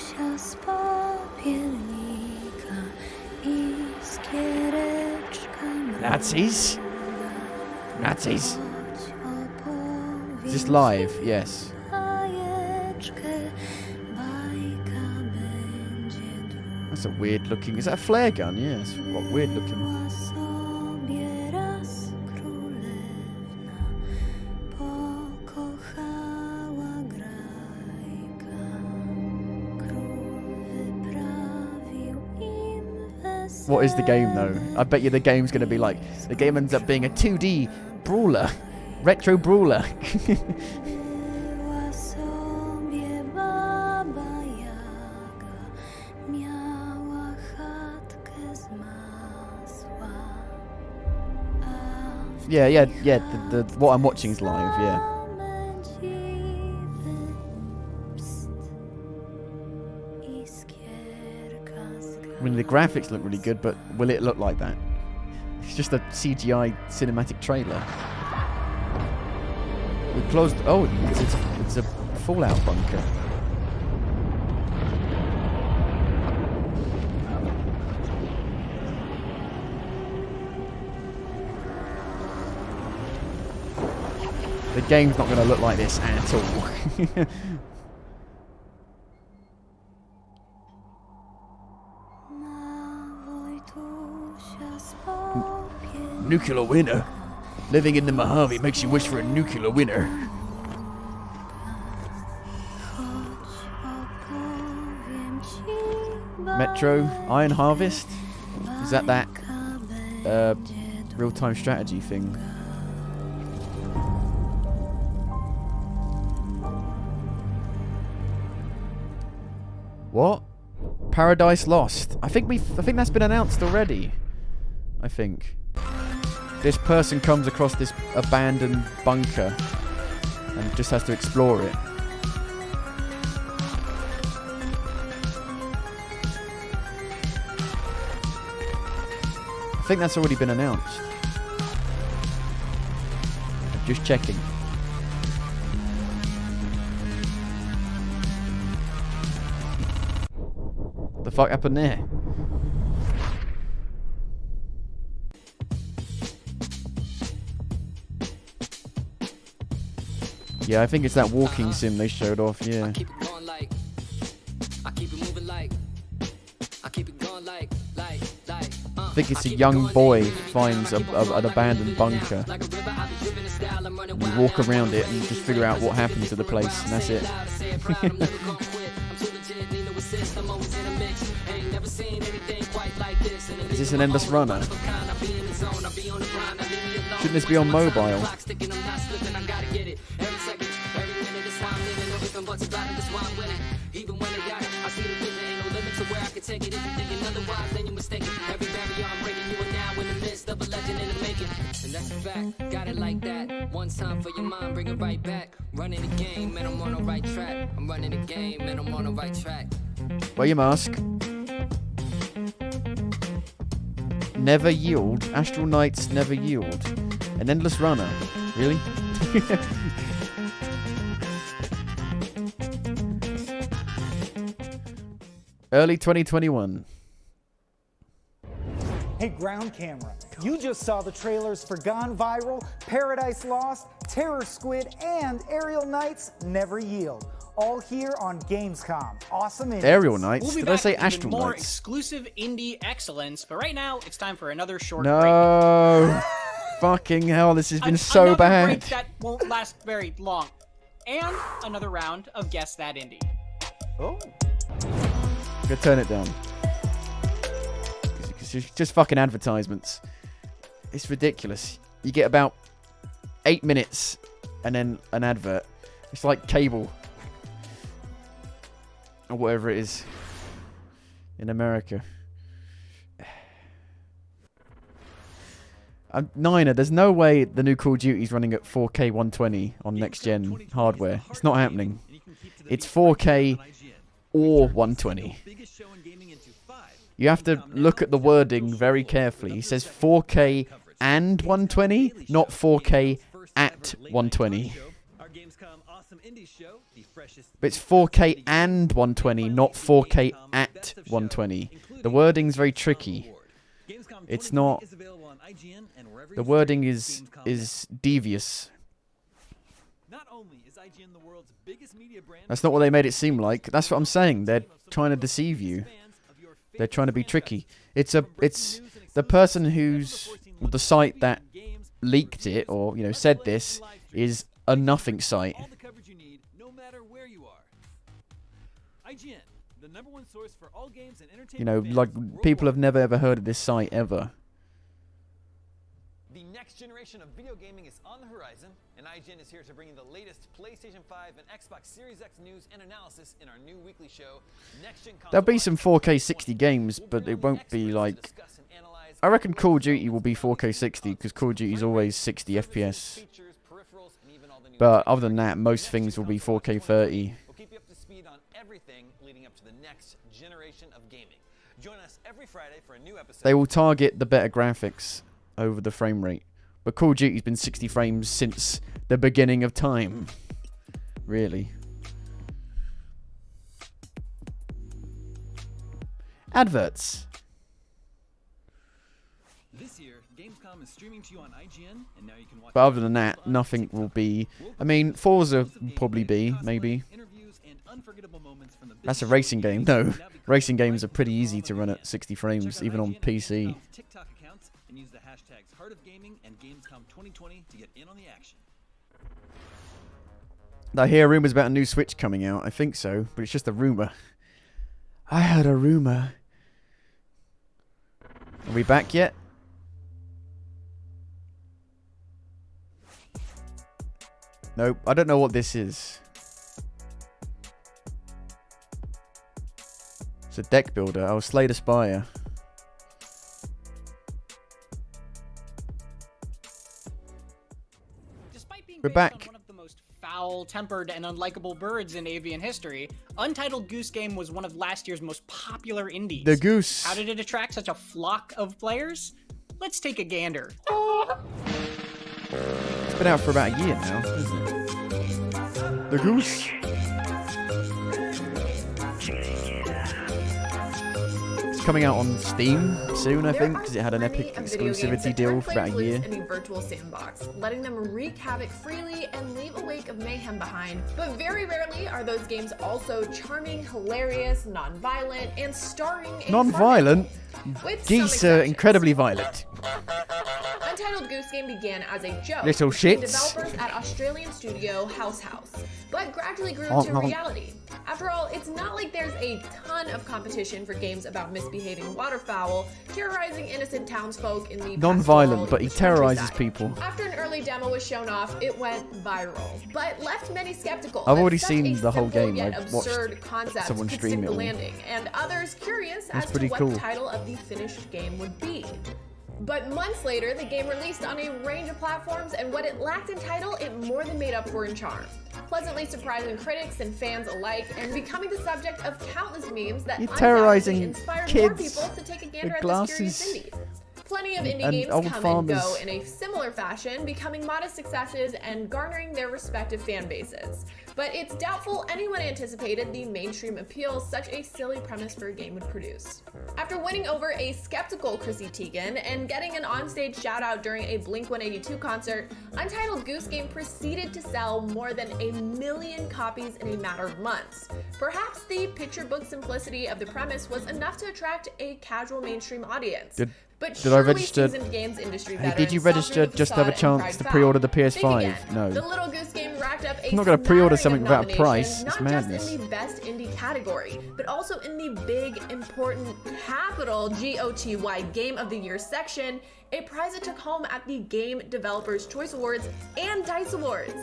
Nazis? Nazis? Is this live? Yes. That's a weird looking. Is that a flare gun? Yeah, it's weird looking. What is the game though? I bet you the game's going to be like, the game ends up being a 2D brawler, retro brawler. Yeah. The what I'm watching is live. Yeah. I mean, the graphics look really good, but will it look like that? It's just a CGI cinematic trailer. We closed. Oh, it's a Fallout bunker. The game's not going to look like this at all. Nuclear winter. Living in the Mojave makes you wish for a nuclear winter. Metro Iron Harvest? Is that real-time strategy thing? What? Paradise Lost. I think that's been announced already. I think. This person comes across this abandoned bunker and just has to explore it. I think that's already been announced. I'm just checking. What the fuck happened there? Yeah, I think it's that walking sim they showed off, yeah. I think it's a young boy finds an abandoned bunker. You walk around it and you just figure out what happened to the place, and that's it. Is this an endless runner? Shouldn't this be on mobile? And that's a fact, got it like that. One time for your mind, bring it right back. Running the game, and I'm on the right track. I'm running the game, and I'm on the right track. Wear your mask. Never yield. Astral Knights never yield. An endless runner. Really? Early 2021. Hey, ground camera. You just saw the trailers for Gone Viral, Paradise Lost, Terror Squid, and Aerial Knights Never Yield. All here on Gamescom. Awesome Indies. Aerial Knights? We'll be Did I say back with Astral more Knights? exclusive indie excellence, but right now it's time for another short break. No. Fucking hell, this has been so Another bad. break that won't last very long. And another round of Guess That Indie. Oh. Go turn it down. It's just fucking advertisements. It's ridiculous. You get about 8 minutes and then an advert. It's like cable. Or whatever it is. In America. Niner, there's no way the new Call of Duty's running at 4K 120 on next-gen hardware. It's not happening. It's 4K or 120. You have to look at the wording very carefully. He says 4K and 120, not 4K at 120. But it's 4K and 120, not 4K at 120. The wording's very tricky. It's not IGN and wherever The you wording stream is devious. Not only is IGN the world's biggest media brand, That's not what they made it seem like. That's what I'm saying. They're trying to deceive you. They're trying to be tricky. It's the person who's the site that leaked it or said this is a nothing site. all the coverage you need, no matter where you are. IGN, the #1 source for all games and entertainment. Like people have never ever heard of this site ever. The next generation of video gaming is on the horizon, and IGN is here to bring you the latest PlayStation 5 and Xbox Series X news and analysis in our new weekly show, Next Gen Console. There'll be some 4K 60 games, but it won't be like... I reckon Call of Duty will be 4K 60 because Call of Duty is always 60 FPS. But other than that, most things will be 4K 30. We'll keep you up to speed on everything leading up to the next generation of gaming. Join us every Friday for a new episode. They will target the better graphics over the frame rate. But Call of Duty's been 60 frames since the beginning of time. Really. Adverts. This year, Gamescom is streaming to you on IGN, and now you can watch. But other than that, nothing will be... I mean, Forza will probably be, maybe. That's a racing game. No, racing games are pretty easy to run at 60 frames, even on PC. TikTok accounts and use the hashtags Heart of Gaming and Gamescom 2020 to get in on the action. I hear rumours about a new Switch coming out. I think so, but it's just a rumour. I heard a rumour. Are we back yet? Nope, I don't know what this is. It's a deck builder. I'll Slay the Spire. We're back. One of the most foul-tempered and unlikable birds in avian history, Untitled Goose Game was one of last year's most popular indies. The goose. How did it attract such a flock of players? Let's take a gander. It's been out for about a year now, isn't it? The goose. It's coming out on Steam soon, I think, because it had an Epic exclusivity deal for about a year. In a virtual sandbox, letting them wreak havoc freely and leave a wake of mayhem behind. But very rarely are those games also charming, hilarious, non-violent, and starring a Non-violent? With Geese some are incredibly violent. Untitled Goose Game began as a joke Little between shits. developers at Australian studio House, but gradually grew Honk, to honk. reality. After all, it's not like there's a ton of competition for games about misbehaving waterfowl, terrorizing innocent townsfolk in the Non-violent, but he terrorizes people. After an early demo was shown off, it went viral, but left many skeptical. I've that already such seen a the whole simple game. yet I've watched absurd concept someone could stream stick it the all. landing, and others curious That's as to pretty what cool. the title of the finished game would be. But months later, the game released on a range of platforms, and what it lacked in title, it more than made up for in charm. Pleasantly surprising critics and fans alike, and becoming the subject of countless memes that You're undoubtedly terrorizing inspired more kids people to take a gander with at glasses this curious indie. Plenty of indie and games old come farmers. and go in a similar fashion, becoming modest successes and garnering their respective fan bases. But it's doubtful anyone anticipated the mainstream appeal such a silly premise for a game would produce. After winning over a skeptical Chrissy Teigen and getting an onstage shout out during a Blink-182 concert, Untitled Goose Game proceeded to sell more than 1 million copies in a matter of months. Perhaps the picture book simplicity of the premise was enough to attract a casual mainstream audience. Did I register? Seasoned games industry Hey, did you veterans saw through register the just to have a facade and chance to cried pre-order the foul. PS5? Think again. No. The Little Goose Game racked up a I'm not going to pre-order smattering something of without a price. nominations, It's not madness. just in the best indie category, but also in the big, important, capital GOTY Game of the Year section, a prize it took home at the Game Developers Choice Awards and DICE Awards.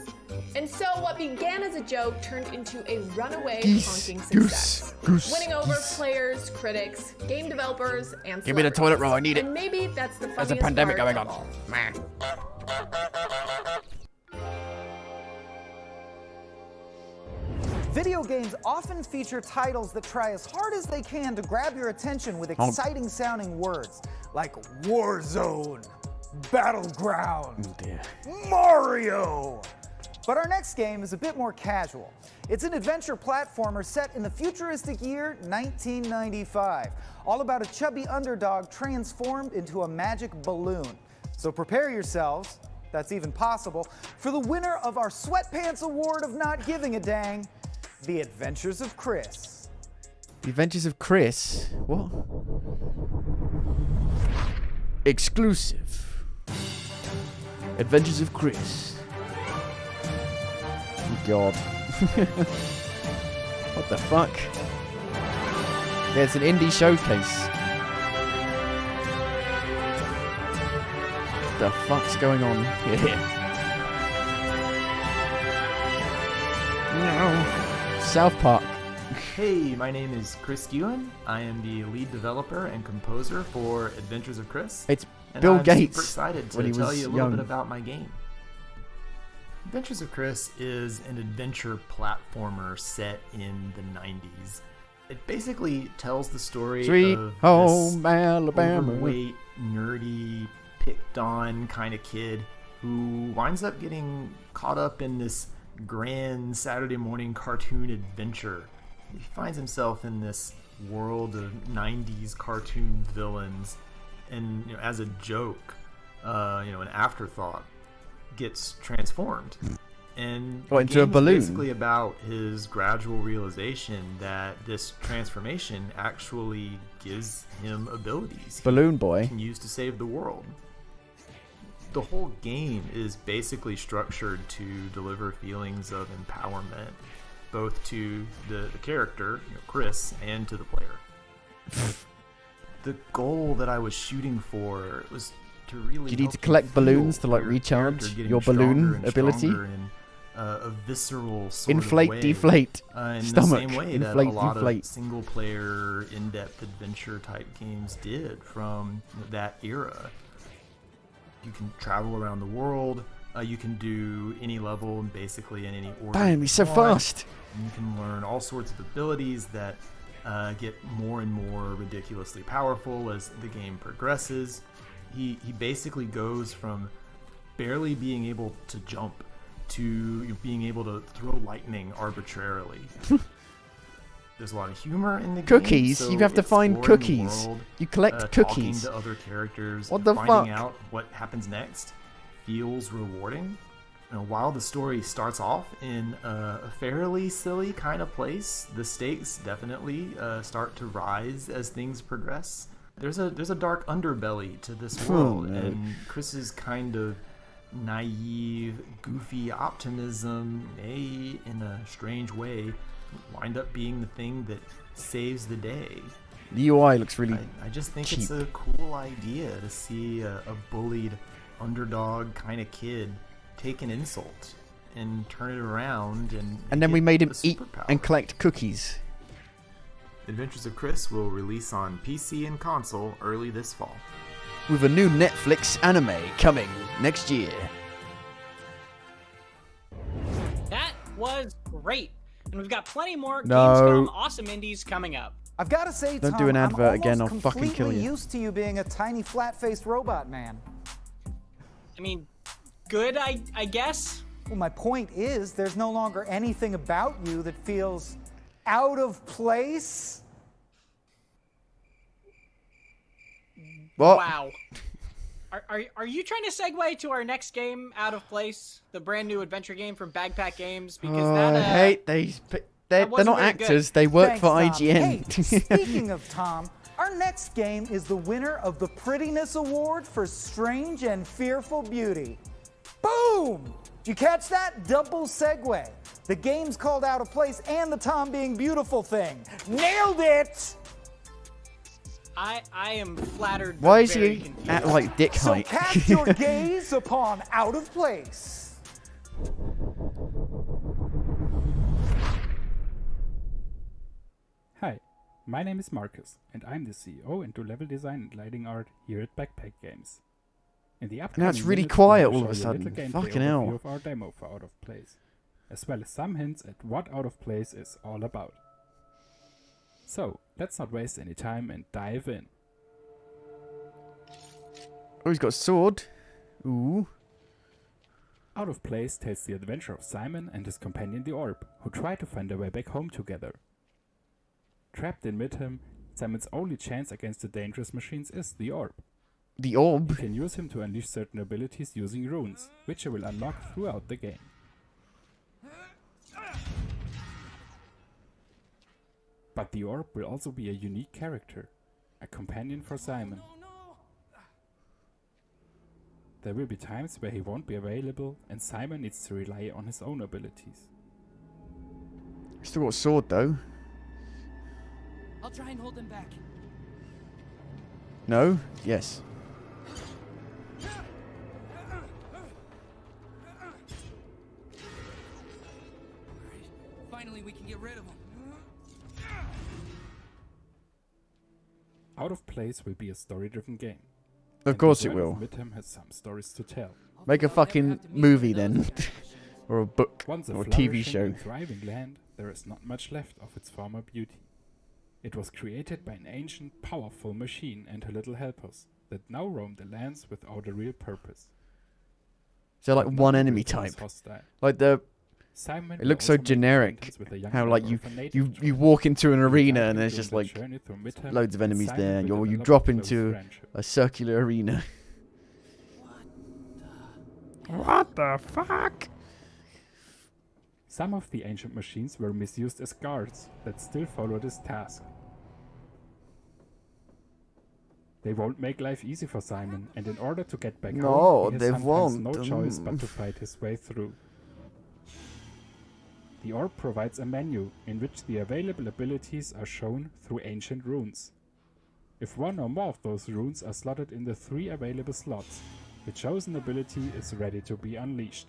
And so what began as a joke turned into a runaway honking success. Winning over players, critics, game developers, and Give me the toilet roll, I need it. And maybe that's the There's a funniest pandemic part going of on. all. Man. Video games often feature titles that try as hard as they can to grab your attention with Honk. exciting sounding words like Warzone, Battleground, Oh dear. Mario. But our next game is a bit more casual. It's an adventure platformer set in the futuristic year 1995, all about a chubby underdog transformed into a magic balloon. So prepare yourselves, that's even possible, for the winner of our Sweatpants Award of Not Giving a Dang, The Adventures of Chris. The Adventures of Chris? What? Exclusive. Adventures of Chris. Oh God. What the fuck? Yeah, it's an indie showcase. What the fuck's going on here? No. South Park. Hey, my name is Chris Ewan. I am the lead developer and composer for Adventures of Chris. It's and Bill I'm Gates super excited to when he tell was you a little young. bit about my game. Adventures of Chris is an adventure platformer set in the 90s. It basically tells the story Sweet of home this Alabama. overweight, nerdy, picked on kind of kid who winds up getting caught up in this grand Saturday morning cartoon adventure. He finds himself in this world of 90s cartoon villains, and as a joke, an afterthought, gets transformed. And the into a game is balloon. basically about his gradual realization that this transformation actually gives him abilities Balloon he boy. can use to save the world. The whole game is basically structured to deliver feelings of empowerment, both to the character, Chris, and to the player. The goal that I was shooting for was to really Do you need help to collect feel balloons to for like your recharge character getting your stronger balloon and ability? stronger in a visceral sort Inflate, of way. deflate. In Stomach. the same way Inflate, that a lot deflate. of single-player, in-depth adventure type games did from that era. You can travel around the world. You can do any level and basically in any order. Damn, he's so you want. fast. You can learn all sorts of abilities that get more and more ridiculously powerful as the game progresses. He basically goes from barely being able to jump to being able to throw lightning arbitrarily. There's a lot of humor in the Cookies. game. You have to find exploring the cookies. world, You collect cookies. Talking to other characters. What the finding fuck? out what happens next feels rewarding. While the story starts off in a fairly silly kind of place, the stakes definitely start to rise as things progress. There's a dark underbelly to this world, no. and Chris's kind of naive, goofy optimism may, in a strange way, wind up being the thing that saves the day. The UI looks really I just think cheap. it's a cool idea to see a bullied underdog kind of kid take an insult and turn it around And then we get made him a eat superpower. and collect cookies. Adventures of Chris will release on PC and console early this fall. With a new Netflix anime coming next year. That was great. And we've got plenty more No. Gamescom awesome indies coming up. I've got to say, Don't Tom, do an I'm advert again, almost I'll fucking kill completely you. used to you being a tiny, flat-faced robot man. I mean, good, I guess. Well, my point is, there's no longer anything about you that feels out of place. What? Wow. Are you trying to segue to our next game, Out of Place, the brand new adventure game from Bagpack Games? Because I hate these. They're wasn't not very actors. good. They work Thanks, for Tom. IGN. Hey, speaking of Tom, our next game is the winner of the Prettiness Award for Strange and Fearful Beauty. Boom! Did you catch that? Double segue. The game's called Out of Place and the Tom being beautiful thing. Nailed it! I am flattered. Why but is very he confused. at like dick So height? cast your gaze upon Out of Place. Hi, my name is Marcus, and I'm the CEO and do level design and lighting art here at Backpack Games. In the upcoming it's really minutes, quiet I will all of a show you sudden. little gameplay Fucking overview hell. of our demo for Out of Place, as well as some hints at what Out of Place is all about. So, let's not waste any time and dive in. Oh, he's got a sword. Ooh. Out of Place tells the adventure of Simon and his companion the Orb, who try to find their way back home together. Trapped in Midham, Simon's only chance against the dangerous machines is the Orb. the orb. You can use him to unleash certain abilities using runes, which you will unlock throughout the game. But the orb will also be a unique character, a companion for Simon. There will be times where he won't be available and Simon needs to rely on his own abilities. Still got a sword though. I'll try and hold him back. No? Yes. Finally, we can get rid of him. Out of Place will be a story-driven game. Of course it will. Midham has some stories to tell. Make a fucking movie then. Or a book. Once a or a TV flourishing show. and thriving land, there is not much left of its former beauty. It was created by an ancient, powerful machine and her little helpers that now roam the lands without a real purpose. So like one enemy type. Like the... Simon It looks so generic. How like you walk into an arena and there's just like loads of enemies there. You drop into a circular arena. What the fuck? Some of the ancient machines were misused as guards that still follow this task. They won't make life easy for Simon, and in order to get back home, he has sometimes no choice but to fight his way through. The orb provides a menu in which the available abilities are shown through ancient runes. If one or more of those runes are slotted in the 3 available slots, the chosen ability is ready to be unleashed.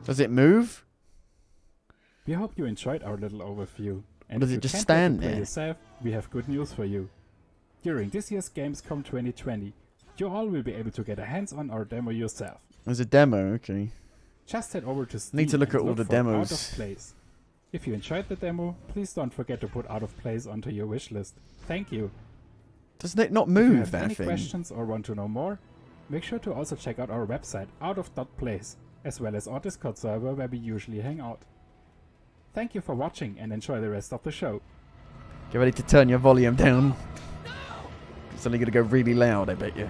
Does it move? We hope you enjoyed our little overview. And Does if it you just can't stand wait to play there? yourself, we have good news for you. During this year's Gamescom 2020, you all will be able to get a hands-on or demo yourself. There's a demo, okay. Just head over to Steam Need to look and at all the for demos. Out of Place. If you enjoyed the demo, please don't forget to put Out of Place onto your wish list. Thank you. Doesn't it not If you move, have that any thing? questions or want to know more, make sure to also check out our website, out-of.place, as well as our Discord server where we usually hang out. Thank you for watching and enjoy the rest of the show. Get ready to turn your volume down. It's only going to go really loud, I bet you.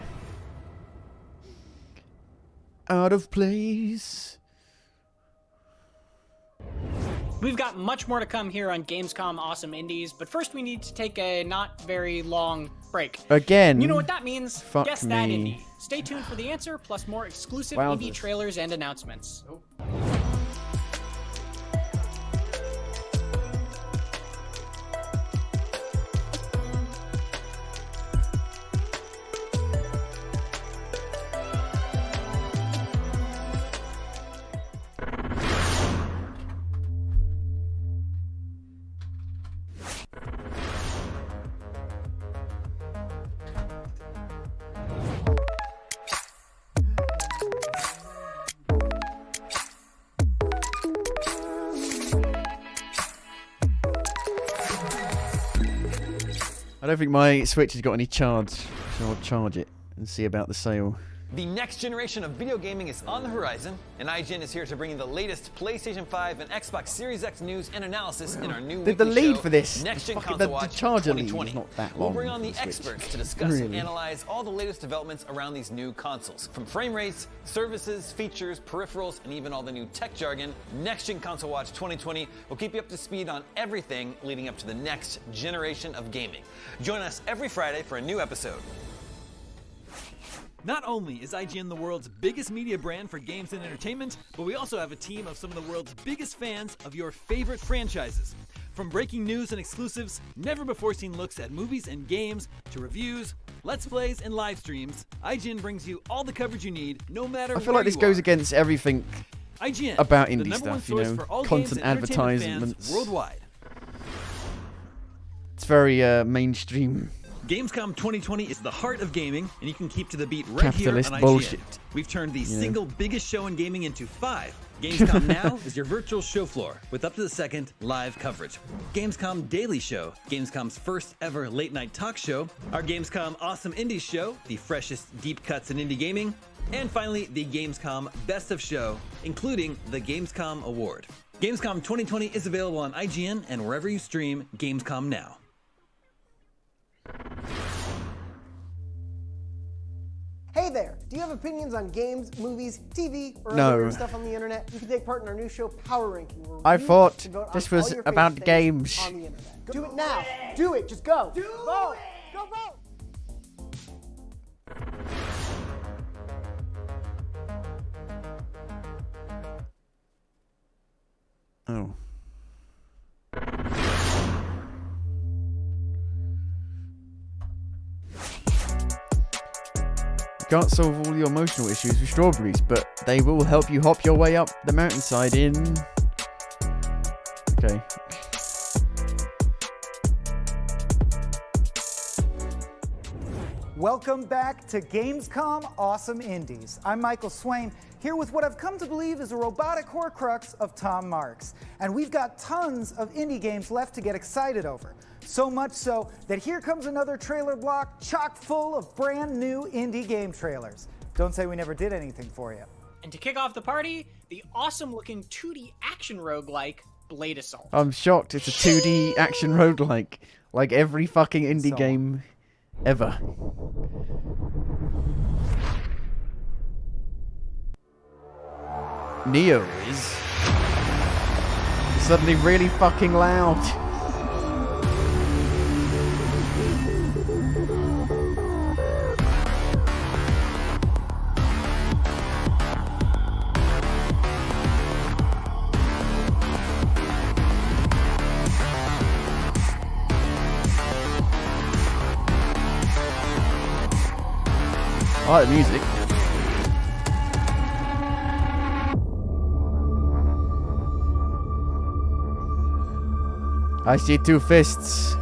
Out of Place. We've got much more to come here on Gamescom Awesome Indies, but first we need to take a not very long break. Again? You know what that means? Fuck Guess that me. indie. Stay tuned for the answer, plus more exclusive Wowzers. indie trailers and announcements. I don't think my Switch has got any charge, so I'll charge it and see about the sale. The next generation of video gaming is on the horizon, and IGN is here to bring you the latest PlayStation 5 and Xbox Series X news and analysis in our new The weekly lead show, for this, Next Gen the Console Watch charger lead 2020. is not that We'll long. bring on the for Switch. experts to discuss and Really? analyze all the latest developments around these new consoles. From frame rates, services, features, peripherals, and even all the new tech jargon, Next Gen Console Watch 2020 will keep you up to speed on everything leading up to the next generation of gaming. Join us every Friday for a new episode. Not only is IGN the world's biggest media brand for games and entertainment, but we also have a team of some of the world's biggest fans of your favorite franchises. From breaking news and exclusives, never-before-seen looks at movies and games, to reviews, let's plays, and live streams, IGN brings you all the coverage you need, no matter I feel where like this you goes are. against everything IGN, about the indie number one stuff, you source know, for all games content and entertainment fans advertisements. worldwide. It's very mainstream Gamescom 2020 is the heart of gaming, and you can keep to the beat right Capitalist here on IGN. bullshit. We've turned the You know. single biggest show in gaming into 5. Gamescom Now is your virtual show floor with up to the second live coverage. Gamescom Daily Show, Gamescom's first ever late night talk show, our Gamescom Awesome Indies show, the freshest deep cuts in indie gaming, and finally the Gamescom Best of Show, including the Gamescom Award. Gamescom 2020 is available on IGN and wherever you stream Gamescom Now. Hey there! Do you have opinions on games, movies, TV, or No. other weird stuff on the internet? You can take part in our new show, Power Ranking, where I we thought can vote this on was all your about favorite games. things on the internet. Do it now! Do it! Just go! Vote! Go vote! Oh. You can't solve all your emotional issues with strawberries, but they will help you hop your way up the mountainside in... Okay. Welcome back to Gamescom Awesome Indies. I'm Michael Swain, here with what I've come to believe is a robotic horcrux of Tom Marks. And we've got tons of indie games left to get excited over. So much so that here comes another trailer block chock full of brand new indie game trailers. Don't say we never did anything for you. And to kick off the party, the awesome-looking 2D action roguelike Blade Assault. I'm shocked. It's a 2D action roguelike. Like every fucking indie game ever. Neo is suddenly really fucking loud. I like the music. I see 2 fists.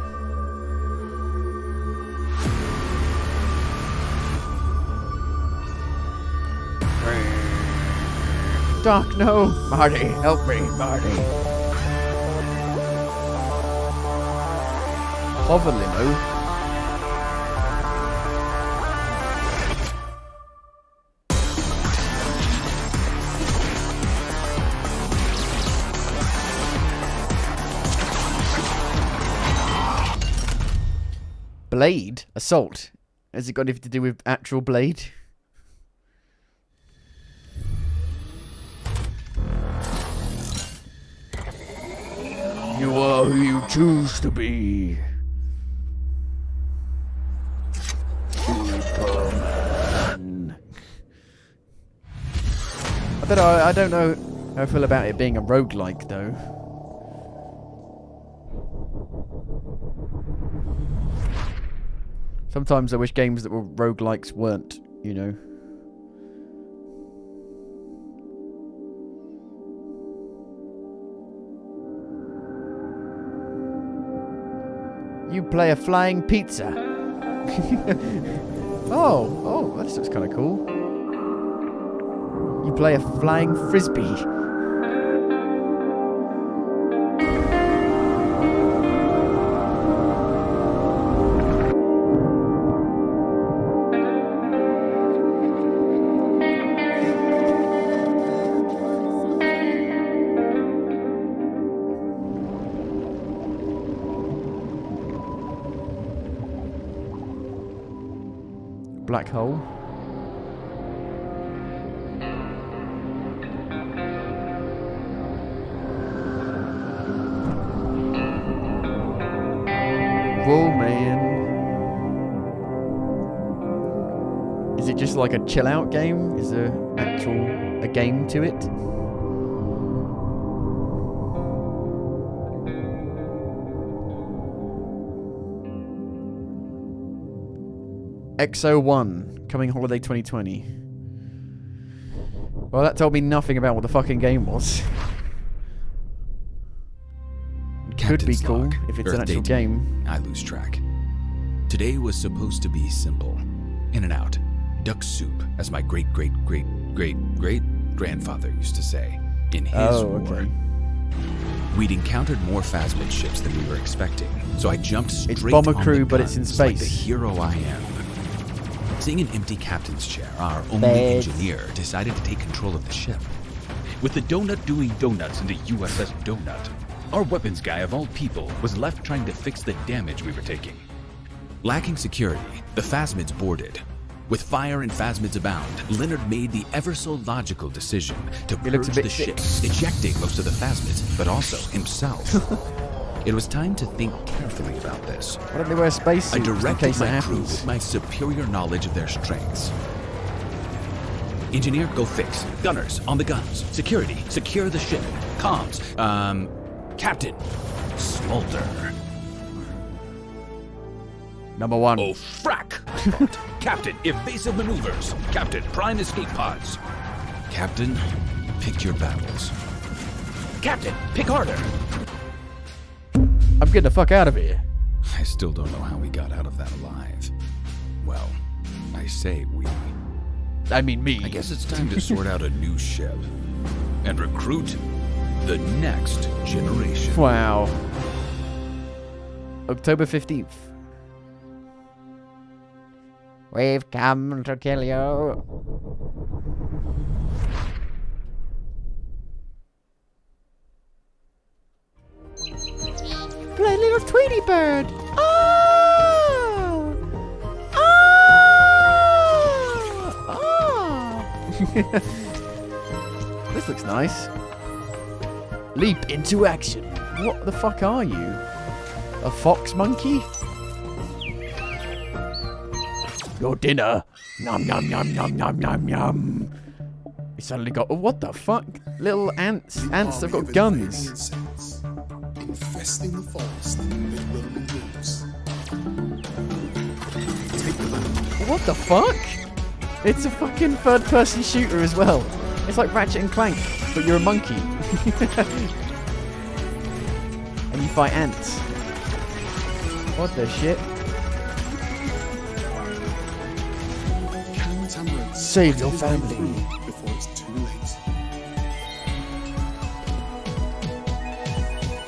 Doc, no! Marty, help me, Marty. Hover limo. Blade Assault. Has it got anything to do with actual Blade? You are who you choose to be. Superman. I don't know how I feel about it being a roguelike though. Sometimes I wish games that were roguelikes weren't, you know. You play a flying pizza. oh, that looks kind of cool. You play a flying frisbee. Black hole. Whoa, man. Is it just like a chill out game? Is there a game to it? XO1, coming holiday 2020. Well, that told me nothing about what the fucking game was. It could be cool if it's an actual game. I lose track. Today was supposed to be simple. In and out. Duck soup, as my great-great-great-great-grandfather used to say. In his war. We'd encountered more Phasmid ships than we were expecting, so I jumped straight It's Bomber on Crew, the but it's in guns like space. the hero I am. Seeing an empty captain's chair, our only engineer decided to take control of the ship. With the donut doing donuts in the USS Donut, our weapons guy of all people was left trying to fix the damage we were taking. Lacking security, the Phasmids boarded. With fire and Phasmids abound, Leonard made the ever-so-logical decision to purge the ship, ejecting most of the Phasmids, but also himself. It was time to think carefully about this. Why don't they wear spacesuits I in directed case it my crew happens? with my superior knowledge of their strengths. Engineer, go fix. Gunners, on the guns. Security, secure the ship. Comms, Captain, smolder. Number 1. Oh, frack! Captain, evasive maneuvers. Captain, prime escape pods. Captain, pick your battles. Captain, pick harder. I'm getting the fuck out of here. I still don't know how we got out of that alive. Well, I say we. I mean me. I guess it's time to sort out a new ship and recruit the next generation. Wow. October 15th. We've come to kill you. Play little Tweety Bird. Oh! Oh! Oh! This looks nice. Leap into action. What the fuck are you? A fox monkey? Your dinner. Nom nom nom nom nom nom nom. He suddenly got. Oh, what the fuck? Little ants. Ants have got guns. Infesting the forest, they roam loose. Take them out. What the fuck? It's a fucking third-person shooter as well. It's like Ratchet and Clank, but you're a monkey. And you fight ants. What the shit? Save your family before it's too late.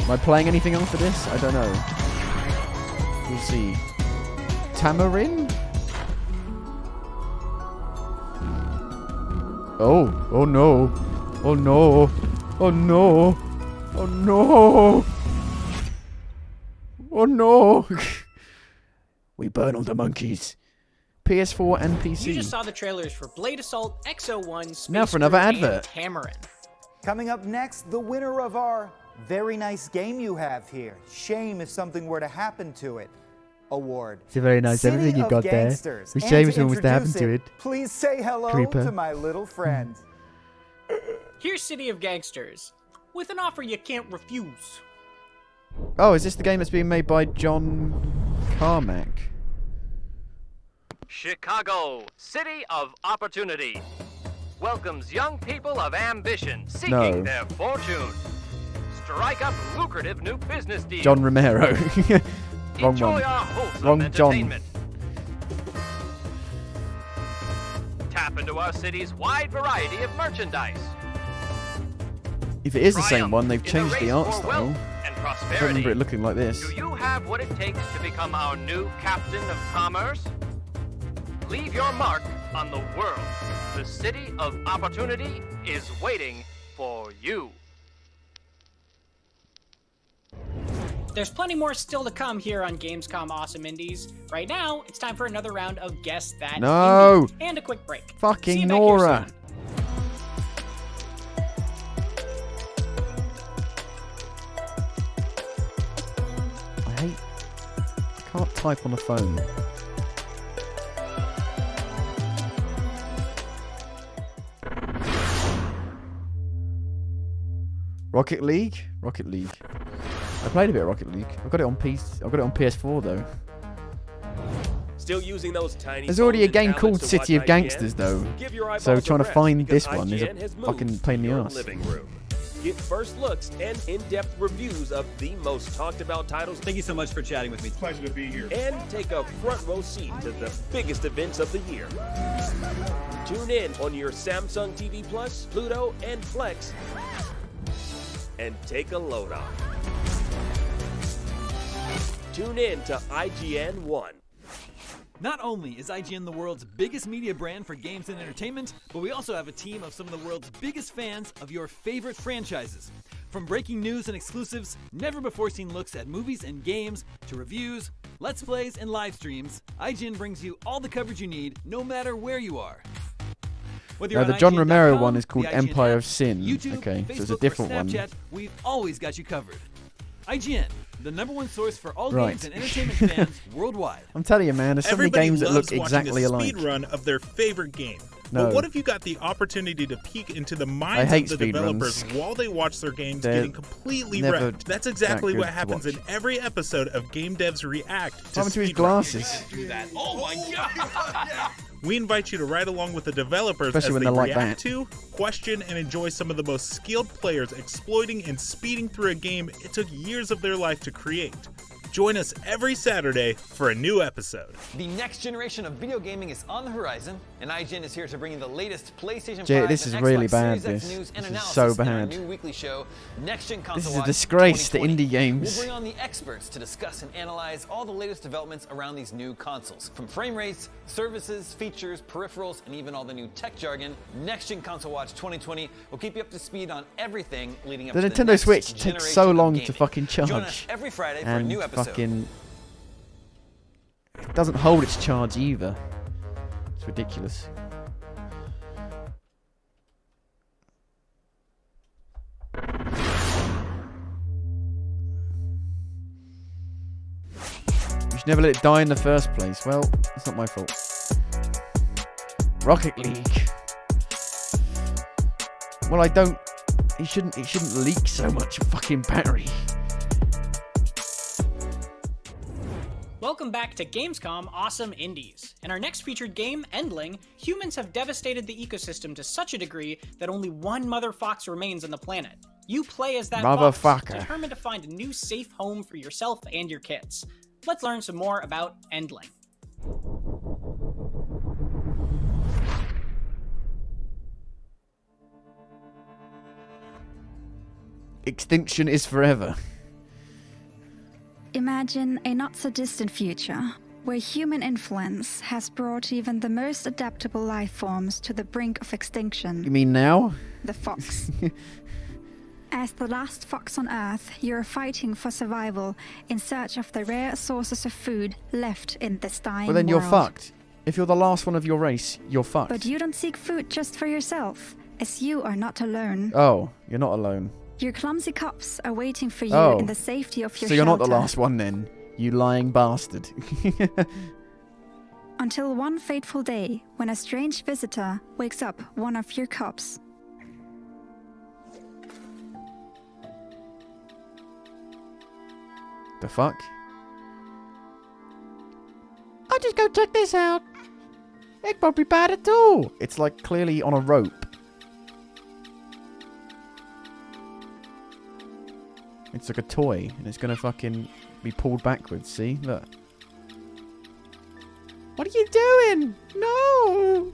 Am I playing anything after this? I don't know. We'll see. Tamarin? Oh. Oh no. Oh no. Oh no. Oh no. Oh no. We burn all the monkeys. PS4 and PC. You just saw the trailers for Blade Assault, XO1, Space Now for another Crew, and advert. Tamarin. Coming up next, the winner of our very nice game you have here. Shame if something were to happen to it. Award. It's a very nice City everything you of got there. Gangsters. It's a And shame to if something was to happen introduce to it. Please say hello Creeper. to my little friend. Here's City of Gangsters, with an offer you can't refuse. Oh, is this the game that's being made by John Carmack? Chicago, City of Opportunity, welcomes young people of ambition seeking No. their fortune. Strike up lucrative new business deals. John Romero. Wrong Enjoy one. our wholesome Wrong John. entertainment. Tap into our city's wide variety of merchandise. If it is the Triumph same one, they've in the changed the race art for style. wealth and I don't prosperity. remember it looking like this. Do you have what it takes to become our new captain of commerce? Leave your mark on the world. The City of Opportunity is waiting for you. There's plenty more still to come here on Gamescom Awesome Indies. Right now, it's time for another round of Guess That No! Indie and a quick break. See Fucking you back here Nora. soon. I can't type on the phone. Rocket League? Rocket League. I played a bit of Rocket League. I got it on PS4 though. Still using those tiny There's already a phones and game tablets called to City of watch Gangsters IGN? though. Give your So eyeballs a trying to rest find because this one is IGN a has fucking moved pain in to the your ass. living room. Get first looks and in-depth reviews of the most talked about titles. Thank you so much for chatting with me. Pleasure to be here. And take a front row seat to the biggest events of the year. Tune in on your Samsung TV Plus, Pluto, and Flex, and take a load off. Tune in to IGN 1. Not only is IGN the world's biggest media brand for games and entertainment, but we also have a team of some of the world's biggest fans of your favorite franchises. From breaking news and exclusives, never-before-seen looks at movies and games, to reviews, let's plays, and live streams, IGN brings you all the coverage you need, no matter where you are. No, the John Romero one is called the IGN Empire app, of Sin. YouTube, Okay, so it's a Facebook, different or one. Snapchat, we've always got you covered. IGN, the #1 source for all Right. games and entertainment fans worldwide. I'm telling you, man, there's so many Everybody games that loves look watching exactly a alike. speed run of their favorite game. No. But what if you got the opportunity to peek into the minds hate of the speed developers runs. while they watch their games They're getting completely never wrecked? That's exactly that what good to happens watch. in every episode of Game Devs React to What happened to his speedruns. glasses? Oh my god! We invite you to ride along with the developers Especially as when they they're like react that. to, question, and enjoy some of the most skilled players exploiting and speeding through a game it took years of their life to create. Join us every Saturday for a new episode. The next generation of video gaming is on the horizon, and IGN is here to bring you the latest PlayStation 5 Jay, this and is really Xbox bad, Series X this. news and This is analysis so in our bad. new weekly show, Next Gen Console This is a Watch disgrace to 2020. indie games. We'll bring on the experts to discuss and analyze all the latest developments around these new consoles. From frame rates, services, features, peripherals, and even all the new tech jargon, Next Gen Console Watch 2020 will keep you up to speed on everything leading up The to Nintendo the next Switch takes generation so of long to gaming. fucking charge. Join us every Friday for a and new episode. fucking it doesn't hold its charge either. It's ridiculous. You should never let it die in the first place. Well, it's not my fault. Rocket League. Well, I don't. It shouldn't leak so much fucking battery. Welcome back to Gamescom Awesome Indies. In our next featured game, Endling, humans have devastated the ecosystem to such a degree that only one mother fox remains on the planet. You play as that fox, Motherfucker. determined to find a new safe home for yourself and your kids. Let's learn some more about Endling. Extinction is forever. Imagine a not-so-distant future, where human influence has brought even the most adaptable life forms to the brink of extinction. You mean now? The fox. As the last fox on Earth, you're fighting for survival in search of the rare sources of food left in this dying Well, then you're world. fucked. If you're the last one of your race, you're fucked. But you don't seek food just for yourself, as you are not alone. Oh, you're not alone. Your clumsy cubs are waiting for you Oh. in the safety of your So you're not the shelter. last one then, you lying bastard. Until one fateful day, when a strange visitor wakes up one of your cubs. The fuck? I'll just go check this out. It won't be bad at all. It's like clearly on a rope. It's like a toy, and it's gonna fucking be pulled backwards, see? Look. What are you doing? No!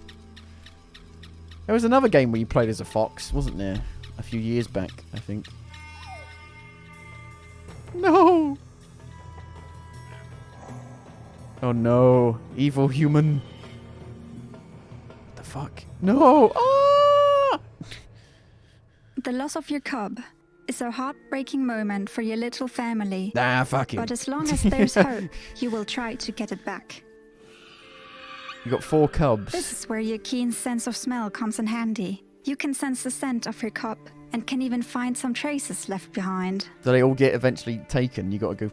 There was another game where you played as a fox, wasn't there? A few years back, I think. No! Oh no, evil human. What the fuck? No! Ah! The loss of your cub is a heartbreaking moment for your little family. Nah, fuck it. But as long as there's hope, you will try to get it back. You got 4 cubs. This is where your keen sense of smell comes in handy. You can sense the scent of your cub and can even find some traces left behind. Do they all get eventually taken? You gotta go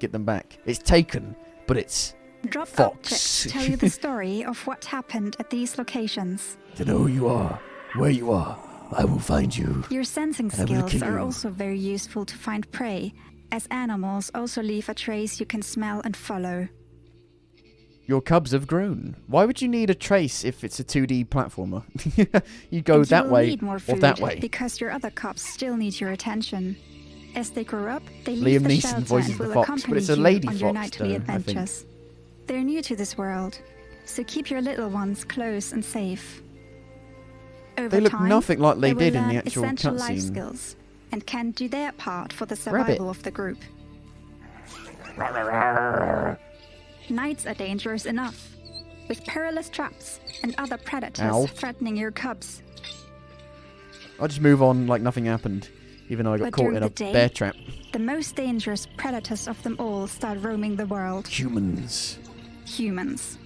get them back. It's taken, but it's Drop fox. objects tell you the story of what happened at these locations. To know who you are, where you are, I will find you. Your sensing And I will skills kill are you. also very useful to find prey, as animals also leave a trace you can smell and follow. Your cubs have grown. Why would you need a trace if it's a 2D platformer? You go And that you will way need more or food that way. because your other cubs still need your attention. As they grow up, they Liam leave the Neeson shelter voices and the will fox, accompany but it's a you lady on your fox, nightly though, I think. adventures. They're new to this world, so keep your little ones close and safe. Over They look time, nothing like they will did in the learn actual essential life cutscene. skills and can do their part for the Rabbit. survival of the group. Nights are dangerous enough, with perilous traps and other predators Ow. threatening your cubs. I'll just move on like nothing happened, even though I got But caught during in a the day, bear trap. The most dangerous predators of them all start roaming the world. Humans. Humans.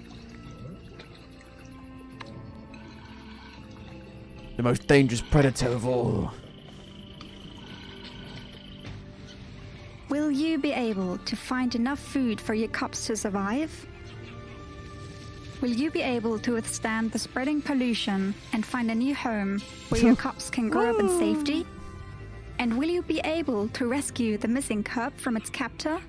The most dangerous predator of all. Will you be able to find enough food for your cubs to survive? Will you be able to withstand the spreading pollution and find a new home where your cubs can grow up in safety? And will you be able to rescue the missing cub from its captor?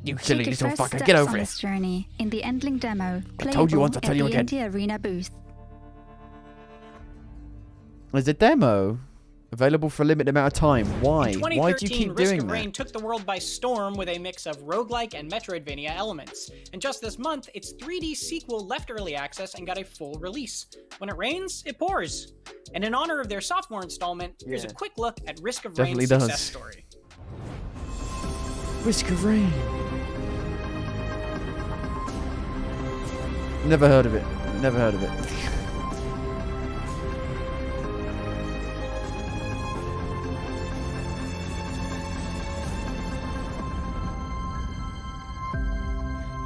You silly Take your little first fucker, steps get over on it. this journey in the Endling demo. I told you playable once, I'll tell you at the again. Indie Arena booth. There's a demo available for a limited amount of time. Why? In Why do you 2013, keep Risk doing of that? Rain took the world by storm with a mix of roguelike and Metroidvania elements. And just this month, its 3D sequel left early access and got a full release. When it rains, it pours. And in honor of their sophomore installment, here's a Yeah. quick look at Risk of Definitely Rain's does. success story. Risk of Rain. Never heard of it. Never heard of it.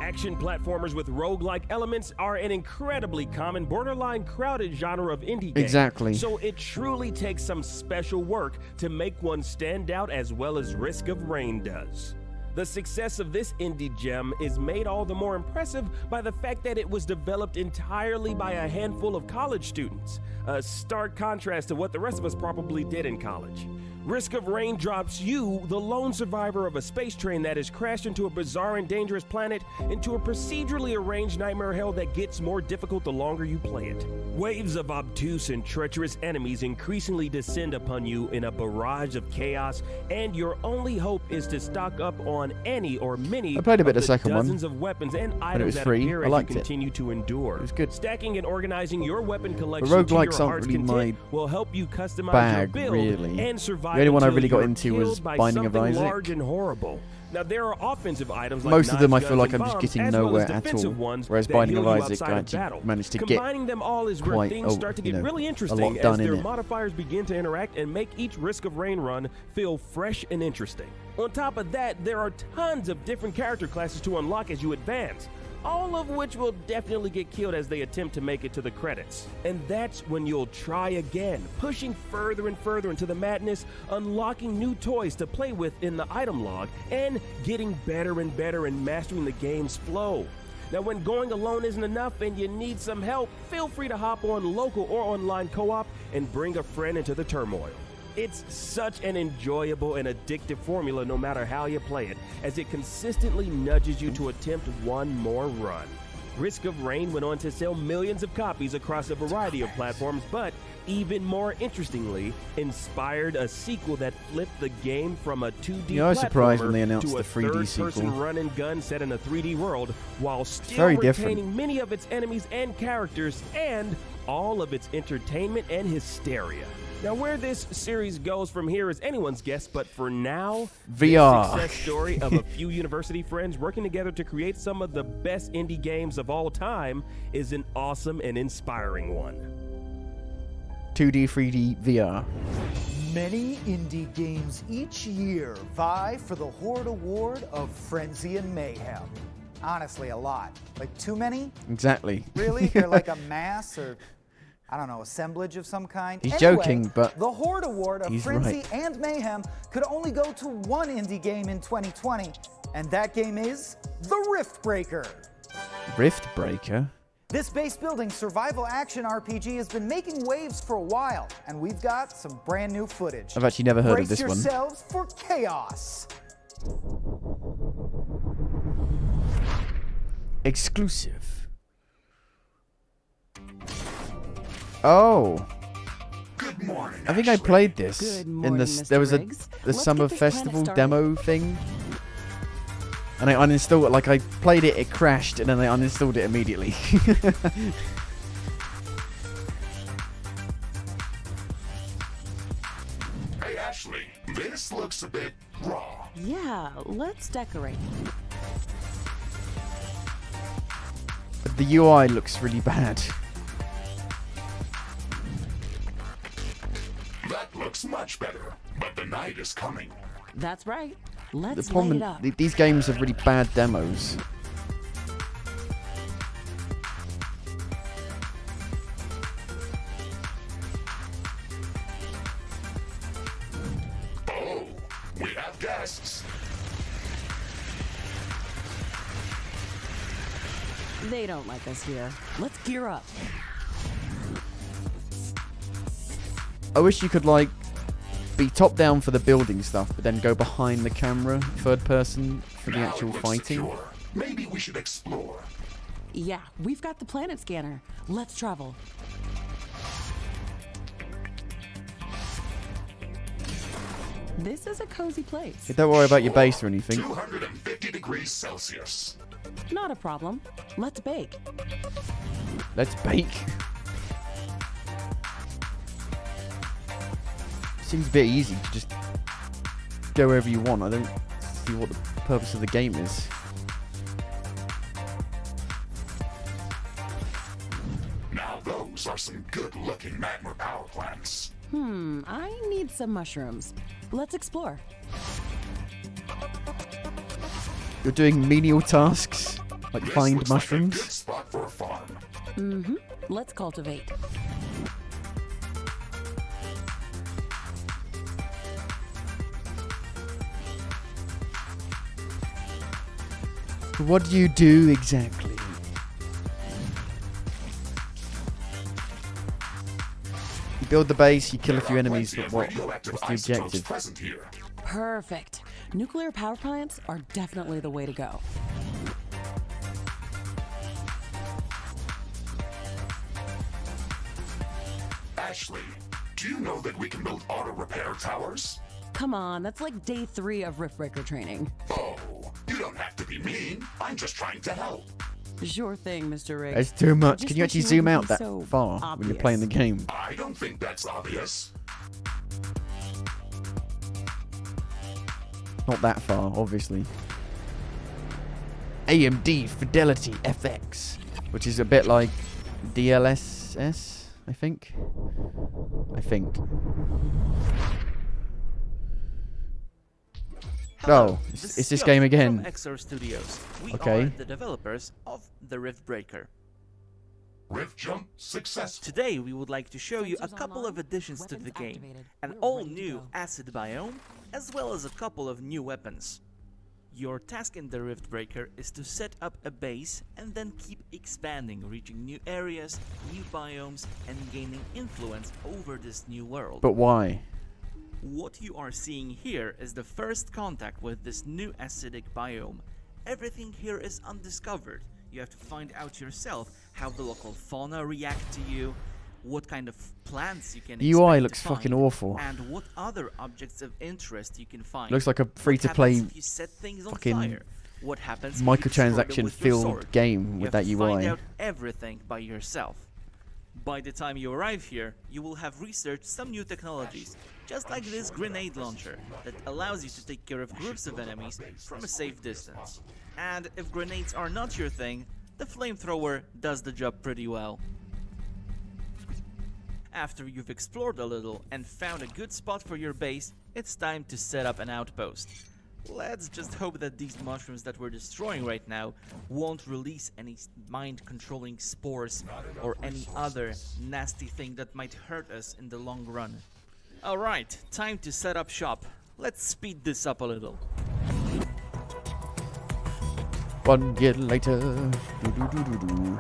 Action platformers with roguelike elements are an incredibly common, borderline crowded genre of indie games. Exactly. So it truly takes some special work to make one stand out as well as Risk of Rain does. The success of this indie gem is made all the more impressive by the fact that it was developed entirely by a handful of college students, a stark contrast to what the rest of us probably did in college. Risk of Rain drops you, the lone survivor of a space train that has crashed into a bizarre and dangerous planet, into a procedurally arranged nightmare hell that gets more difficult the longer you play it. Waves of obtuse and treacherous enemies increasingly descend upon you in a barrage of chaos, and your only hope is to stock up on any or many I played a bit of of the the second one dozens of weapons and when it items was that free. appear I as liked you it. continue to endure. It was good. Stacking and organizing your weapon collection The to your roguelikes aren't heart's really content my will help you customize bag, your build really. and survive The only one I until really got you're into was killed by Binding of something Isaac. large and horrible. Now there are offensive items like Most of them I knives, feel guns, like I'm and just bombs, getting as well as nowhere at all. defensive ones Whereas that Binding heal of you Isaac, outside I of actually battle. managed to get Combining them all is where quite things a- start to you get know, really a interesting lot as done their in it. modifiers begin to interact and make each Risk of Rain run feel fresh and interesting. On top of that, there are tons of different character classes to unlock as you advance, all of which will definitely get killed as they attempt to make it to the credits. And that's when you'll try again, pushing further and further into the madness, unlocking new toys to play with in the item log, and getting better and better and mastering the game's flow. Now, when going alone isn't enough and you need some help, feel free to hop on local or online co-op and bring a friend into the turmoil. It's such an enjoyable and addictive formula no matter how you play it, as it consistently nudges you to attempt one more run. Risk of Rain went on to sell millions of copies across a variety of platforms, but even more interestingly, inspired a sequel that flipped the game from a 2D Yeah, I was surprised when platformer they announced to a the 3D third-person sequel. run and gun set in a 3D world, while still very retaining different. many of its enemies and characters and all of its entertainment and hysteria. Now, where this series goes from here is anyone's guess, but for now, VR. the success story of a few university friends working together to create some of the best indie games of all time is an awesome and inspiring one. 2D, 3D, VR. Many indie games each year vie for the Horde Award of Frenzy and Mayhem. Honestly, a lot. Like, too many? Exactly. Really? They're like a mass or, I don't know, assemblage of some kind? He's Anyway, joking, but the Horde Award of he's Frenzy right. and Mayhem could only go to one indie game in 2020, and that game is The Rift Breaker. Rift Breaker. This base-building survival action RPG has been making waves for a while, and we've got some brand new footage. I've actually never heard Brace of this one. yourselves for chaos. Exclusive. Oh. Good morning. I think I played this Good in morning, this. Mr. There was Riggs. the Let's Summer get this planet Festival started. demo thing, and I uninstalled it. Like I played it, it crashed, and then I uninstalled it immediately. Hey Ashley, this looks a bit raw. Yeah, let's decorate. But the UI looks really bad. That looks much better, but the night is coming. That's right. The Let's light problem, it up. these games have really bad demos. Oh, we have guests. They don't like us here. Let's gear up. I wish you could like be top down for the building stuff, but then go behind the camera, third person for the Now actual it looks fighting. secure. Maybe we should explore. Yeah, we've got the planet scanner. Let's travel. This is a cozy place. Hey, don't worry about your base or anything. 250 degrees Celsius. Not a problem. Let's bake. Let's bake. Seems a bit easy to just go wherever you want. I don't see what the purpose of the game is. Now those are some good-looking magma power plants. I need some mushrooms. Let's explore. You're doing menial tasks, like This find looks like a mushrooms. good spot for a farm. Let's cultivate. What do you do exactly? You build the base, you kill a few enemies, but what's the objective? Present here. Perfect. Nuclear power plants are definitely the way to go. Ashley, do you know that we can build auto repair towers? Come on, that's like day 3 of Riftbreaker training. Oh, you don't have to be mean. I'm just trying to help. Sure thing, Mr. Riggs. It's too much. Just Can you wish actually it zoom wouldn't out be that so far when you're playing the obvious. game? I don't think that's obvious. Not that far, obviously. AMD Fidelity FX, which is a bit like DLSS, I think. Hello, Oh, it's this game again. From XR Studios. We Okay. are the developers of the Riftbreaker. Rift jump successful. Today we would like to show you a couple of additions to the game. An all-new acid biome, as well as a couple of new weapons. Your task in the Riftbreaker is to set up a base and then keep expanding, reaching new areas, new biomes, and gaining influence over this new world. But why? What you are seeing here is the first contact with this new acidic biome. Everything here is undiscovered. You have to find out yourself how the local fauna react to you, what kind of plants you can The UI expect looks to fucking find, awful. and what other objects of interest you can find. Looks like a What free-to-play happens if you set things on fucking fire? What happens if you destroy them with your microtransaction-filled sword? game You with have that to find UI. out everything by yourself. By the time you arrive here, you will have researched some new technologies, just like this grenade launcher that allows you to take care of groups of enemies from a safe distance. And if grenades are not your thing, the flamethrower does the job pretty well. After you've explored a little and found a good spot for your base, it's time to set up an outpost. Let's just hope that these mushrooms that we're destroying right now won't release any mind-controlling spores or any other nasty thing that might hurt us in the long run. Alright, time to set up shop. Let's speed this up a little. 1 year later. Do-do-do-do-do.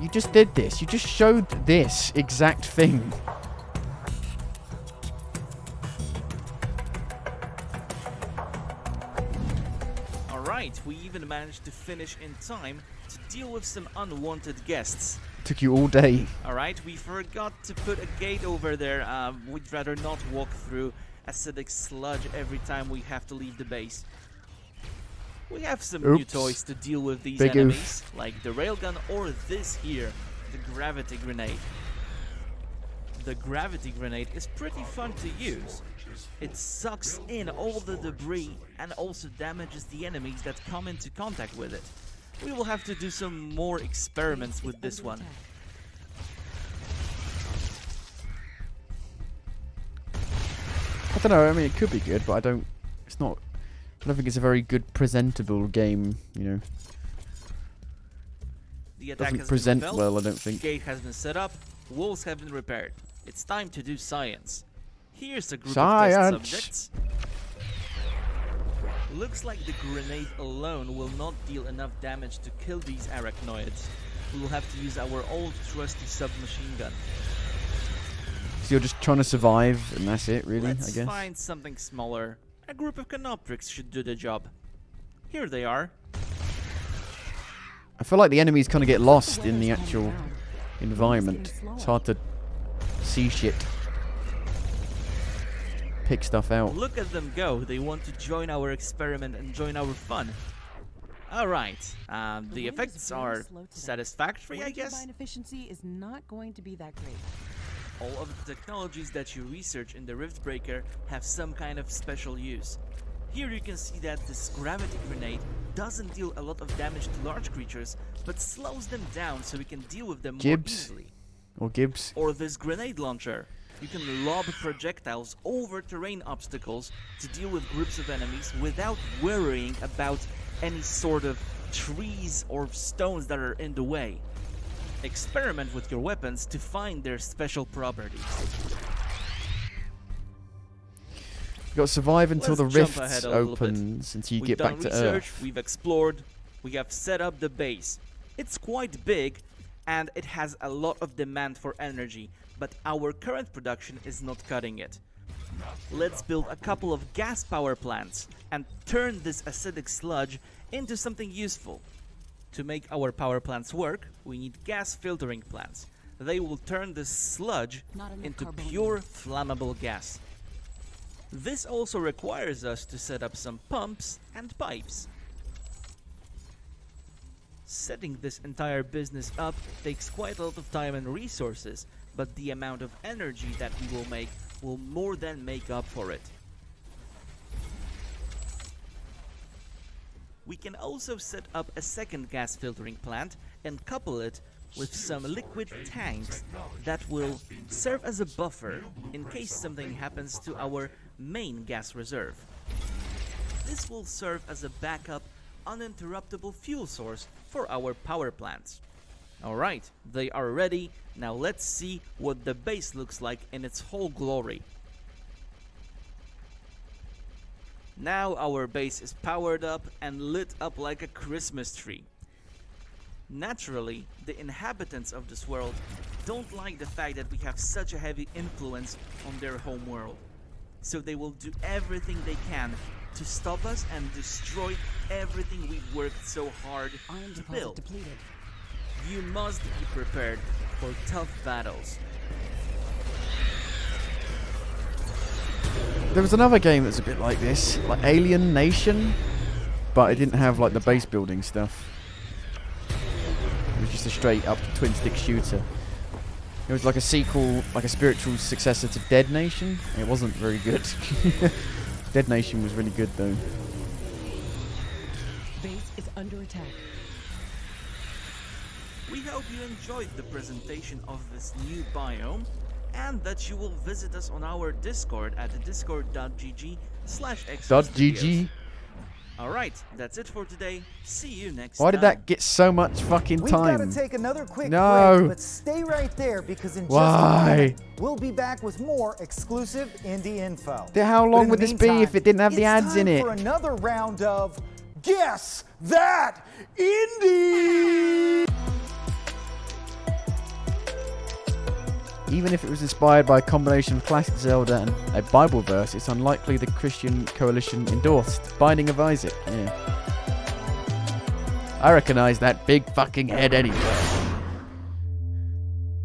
You just did this. You just showed this exact thing. Alright, Alright, we even managed to finish in time to deal with some unwanted guests. Took you all day. Alright, we forgot to put a gate over there. We'd rather not walk through acidic sludge every time we have to leave the base. We have some new toys to deal with these enemies, like the railgun or this here, the gravity grenade. The gravity grenade is pretty fun to use. It sucks in all the debris and also damages the enemies that come into contact with it. We will have to do some more experiments with this one. I don't know, I mean it could be good, but I don't think it's a very good presentable game, you know. The attack doesn't present well, I don't think. Gate has been set up, walls have been repaired. It's time to do science. Here's a group of test subjects. Looks like the grenade alone will not deal enough damage to kill these arachnoids. We will have to use our old trusty submachine gun. So you're just trying to survive and that's it, really, I guess? Let's find something smaller. A group of Canoptrix should do the job. Here they are. I feel like the enemies kind of get lost in the actual environment. It's hard to see shit. Pick stuff out. Look at them go. They want to join our experiment and join our fun. Alright. The effects are satisfactory, I guess. Turbine efficiency is not going to be that great. All of the technologies that you research in the Rift Breaker have some kind of special use. Here you can see that this gravity grenade doesn't deal a lot of damage to large creatures, but slows them down so we can deal with them more easily. Or Gibbs. Or this grenade launcher. You can lob projectiles over terrain obstacles to deal with groups of enemies without worrying about any sort of trees or stones that are in the way. Experiment with your weapons to find their special properties. You've got to survive until the Let's jump rifts ahead a little opens, until you We've get done back to research, Earth. We've explored, we have set up the base. It's quite big, and it has a lot of demand for energy, but our current production is not cutting it. Let's build a couple of gas power plants and turn this acidic sludge into something useful. To make our power plants work, we need gas filtering plants. They will turn this sludge into pure flammable gas. This also requires us to set up some pumps and pipes. Setting this entire business up takes quite a lot of time and resources, but the amount of energy that we will make will more than make up for it. We can also set up a second gas filtering plant and couple it with some liquid tanks that will serve as a buffer in case something happens to our main gas reserve. This will serve as a backup, uninterruptible fuel source for our power plants. Alright, they are ready. Now let's see what the base looks like in its whole glory. Now our base is powered up and lit up like a Christmas tree. Naturally, the inhabitants of this world don't like the fact that we have such a heavy influence on their home world. So they will do everything they can to stop us and destroy everything we've worked so hard to build. You must be prepared for tough battles. There was another game that's a bit like this, like Alien Nation, but it didn't have like the base building stuff. It was just a straight up twin stick shooter. It was like a sequel, like a spiritual successor to Dead Nation. It wasn't very good. Dead Nation was really good though. Base is under attack. We hope you enjoyed the presentation of this new biome and that you will visit us on our Discord at discord.gg/xgstudios. Alright, that's it for today. See you next time. Why did that get so much fucking time? We've got to take another quick No. break, but stay right there because in just a Why? moment, we'll be back with more exclusive indie info. How long would this be if it didn't have the ads in it? It's time for another round of Guess That Indie! Even if it was inspired by a combination of classic Zelda and a Bible verse, it's unlikely the Christian Coalition endorsed Binding of Isaac. Yeah. I recognise that big fucking head anywhere.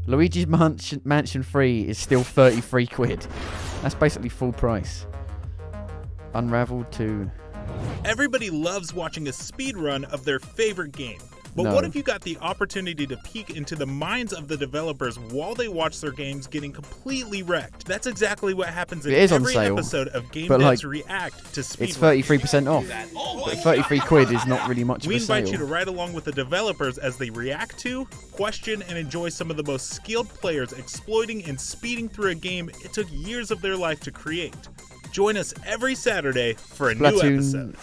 Luigi's Mansion 3 is still 33 quid. That's basically full price. Unraveled 2. Everybody loves watching a speedrun of their favorite game. But No. what if you got the opportunity to peek into the minds of the developers while they watch their games getting completely wrecked? That's exactly what happens in It is on every sale, episode of Game but, Devs like, React to speedrun. It's 33% off. But 33 quid is not really much of We a sale. invite you to ride along with the developers as they react to, question, and enjoy some of the most skilled players exploiting and speeding through a game it took years of their life to create. Join us every Saturday for a new episode.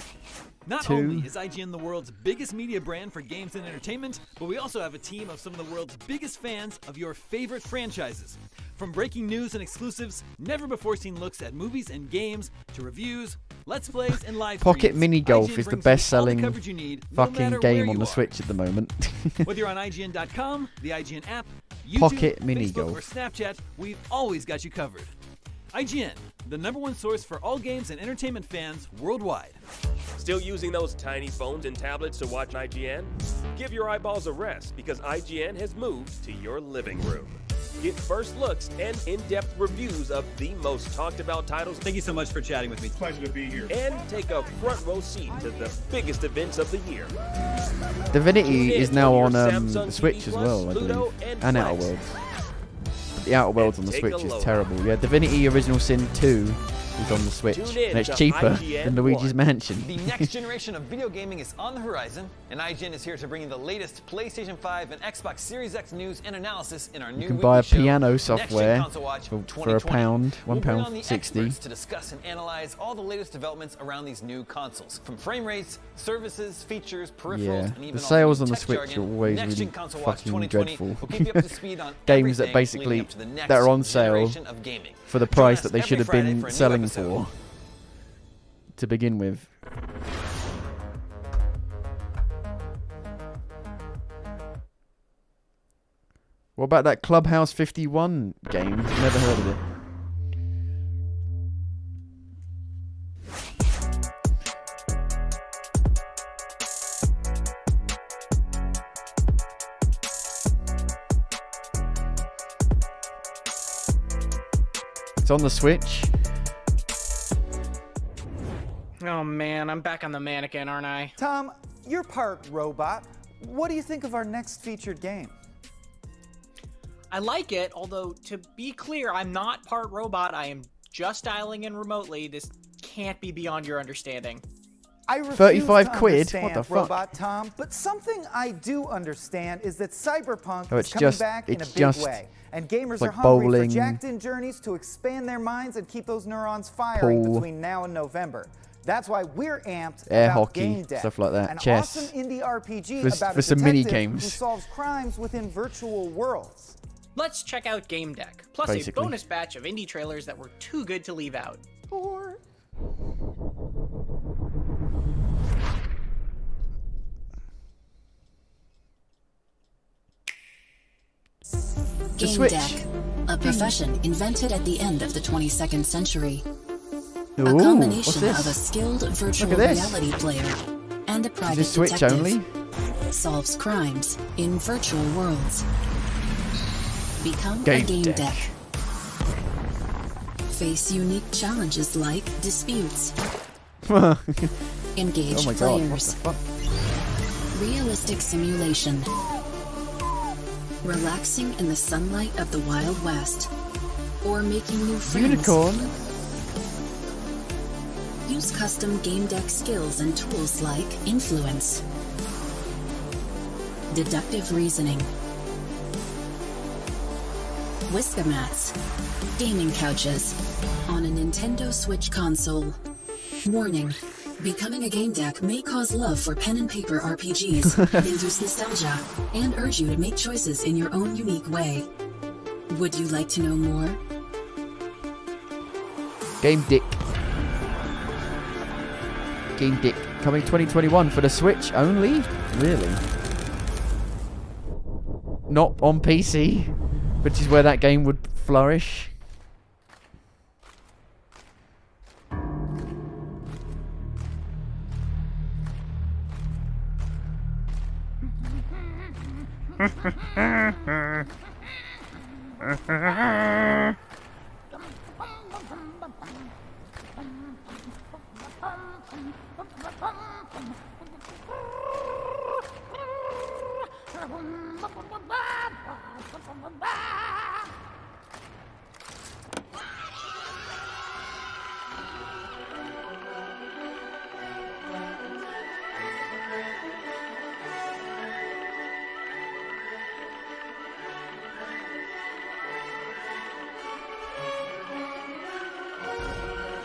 Not only is IGN the world's biggest media brand for games and entertainment, but we also have a team of some of the world's biggest fans of your favorite franchises. From breaking news and exclusives, never-before-seen looks at movies and games, to reviews, let's plays, and live Pocket streams, Mini Golf IGN is the brings you all best-selling coverage you need, no fucking matter game where on you the are. Switch at the moment. Whether you're on IGN.com, the IGN app, YouTube, Pocket Mini Facebook, Golf. or Snapchat, we've always got you covered. IGN, the #1 source for all games and entertainment fans worldwide. Still using those tiny phones and tablets to watch IGN? Give your eyeballs a rest because IGN has moved to your living room. Get first looks and in-depth reviews of the most talked about titles. Thank you so much for chatting with me. Pleasure to be here. And take a front row seat to the biggest events of the year. Divinity is now on Samsung the Switch TV as well, I Pluto, believe. and And Outer Flex. Worlds. The Outer Worlds on the take Switch a is look. terrible. Yeah, Divinity Original Sin 2 is on the Switch. Tune in And it's to cheaper IGN than Luigi's 1. Mansion. The next generation of video gaming is on the horizon, and IGN is here to bring you the latest PlayStation 5 and Xbox Series X news and analysis in our new You can weekly buy a show, piano Next Gen software Console Watch for a 2020. pound, We'll bring on the £1.60. experts to discuss and analyze all the latest developments around these new consoles, from frame rates, services, features, peripherals, Yeah, and the even sales all on the tech Switch jargon. are always Next really Gen Console Watch fucking 2020 dreadful. will keep you up to speed on Games that everything basically leading up to the next that are on sale generation of gaming. for the Join price us that they every should have Friday been for a new selling episode. for to begin with. What about that Clubhouse 51 game? Never heard of it. It's on the Switch. Oh man, I'm back on the mannequin, aren't I? Tom, you're part robot. What do you think of our next featured game? I like it, although to be clear, I'm not part robot. I am just dialing in remotely. This can't be beyond your understanding. I refuse 35 to quid? understand, What the fuck? Robot Tom, but something I do understand is that Cyberpunk Oh, is it's coming just- back in a it's big just way, and gamers like are hungry bowling, for jacked-in journeys to expand their minds and keep those neurons firing pool, between now and November. That's why we're amped air about hockey, Game Deck, stuff like that, an chess. awesome indie RPG For- about for a some mini detective who games. solves crimes within virtual worlds. Let's check out Game Deck, plus Basically. a bonus batch of indie trailers that were too good to leave out. The Game Switch. Deck, a profession invented at the end of the 22nd century. Ooh, A what's combination this? of a skilled virtual Look at this. reality player and a private Is this Switch detective only? solves crimes in virtual worlds. Become Game a Game Deck. Deck. Face unique challenges like disputes. Engage Oh my god, what players. the fuck? Realistic simulation. Relaxing in the sunlight of the Wild West. Or making new friends. Unicorn? Use custom game deck skills and tools like influence, deductive reasoning, Whiskamats, gaming couches on a Nintendo Switch console. Warning. Becoming a game deck may cause love for pen and paper RPGs, induce nostalgia, and urge you to make choices in your own unique way. Would you like to know more? Game Dick. Game Dick. Coming 2021 for the Switch only? Really? Not on PC, which is where that game would flourish.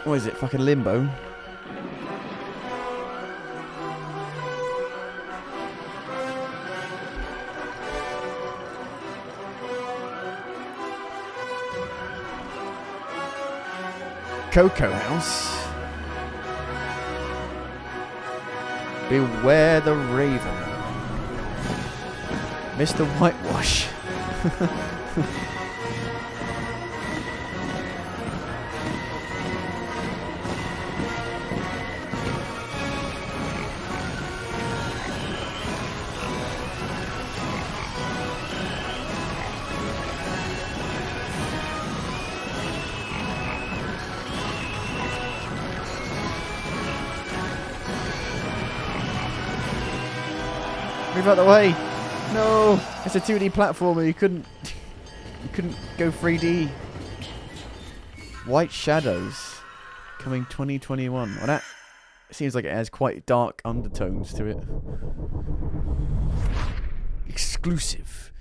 What is it? Fucking Limbo? Cocoa House. Beware the Raven. Mr. Whitewash. Move out the way! No, it's a 2D platformer. You couldn't go 3D. White Shadows coming 2021. Well, that seems like it has quite dark undertones to it. Exclusive.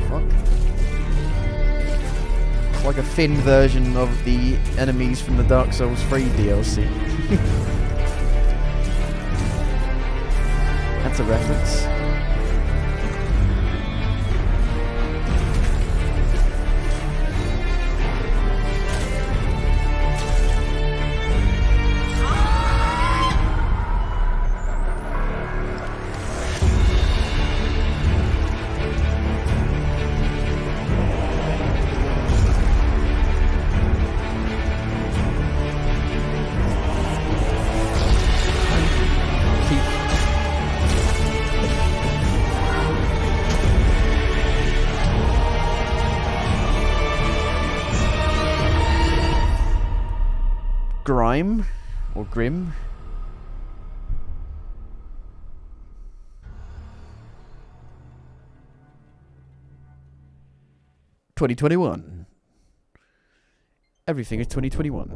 Fuck. It's like a thin version of the enemies from the Dark Souls 3 DLC. That's a reference. Grime or Grim. (2021). Everything is 2021.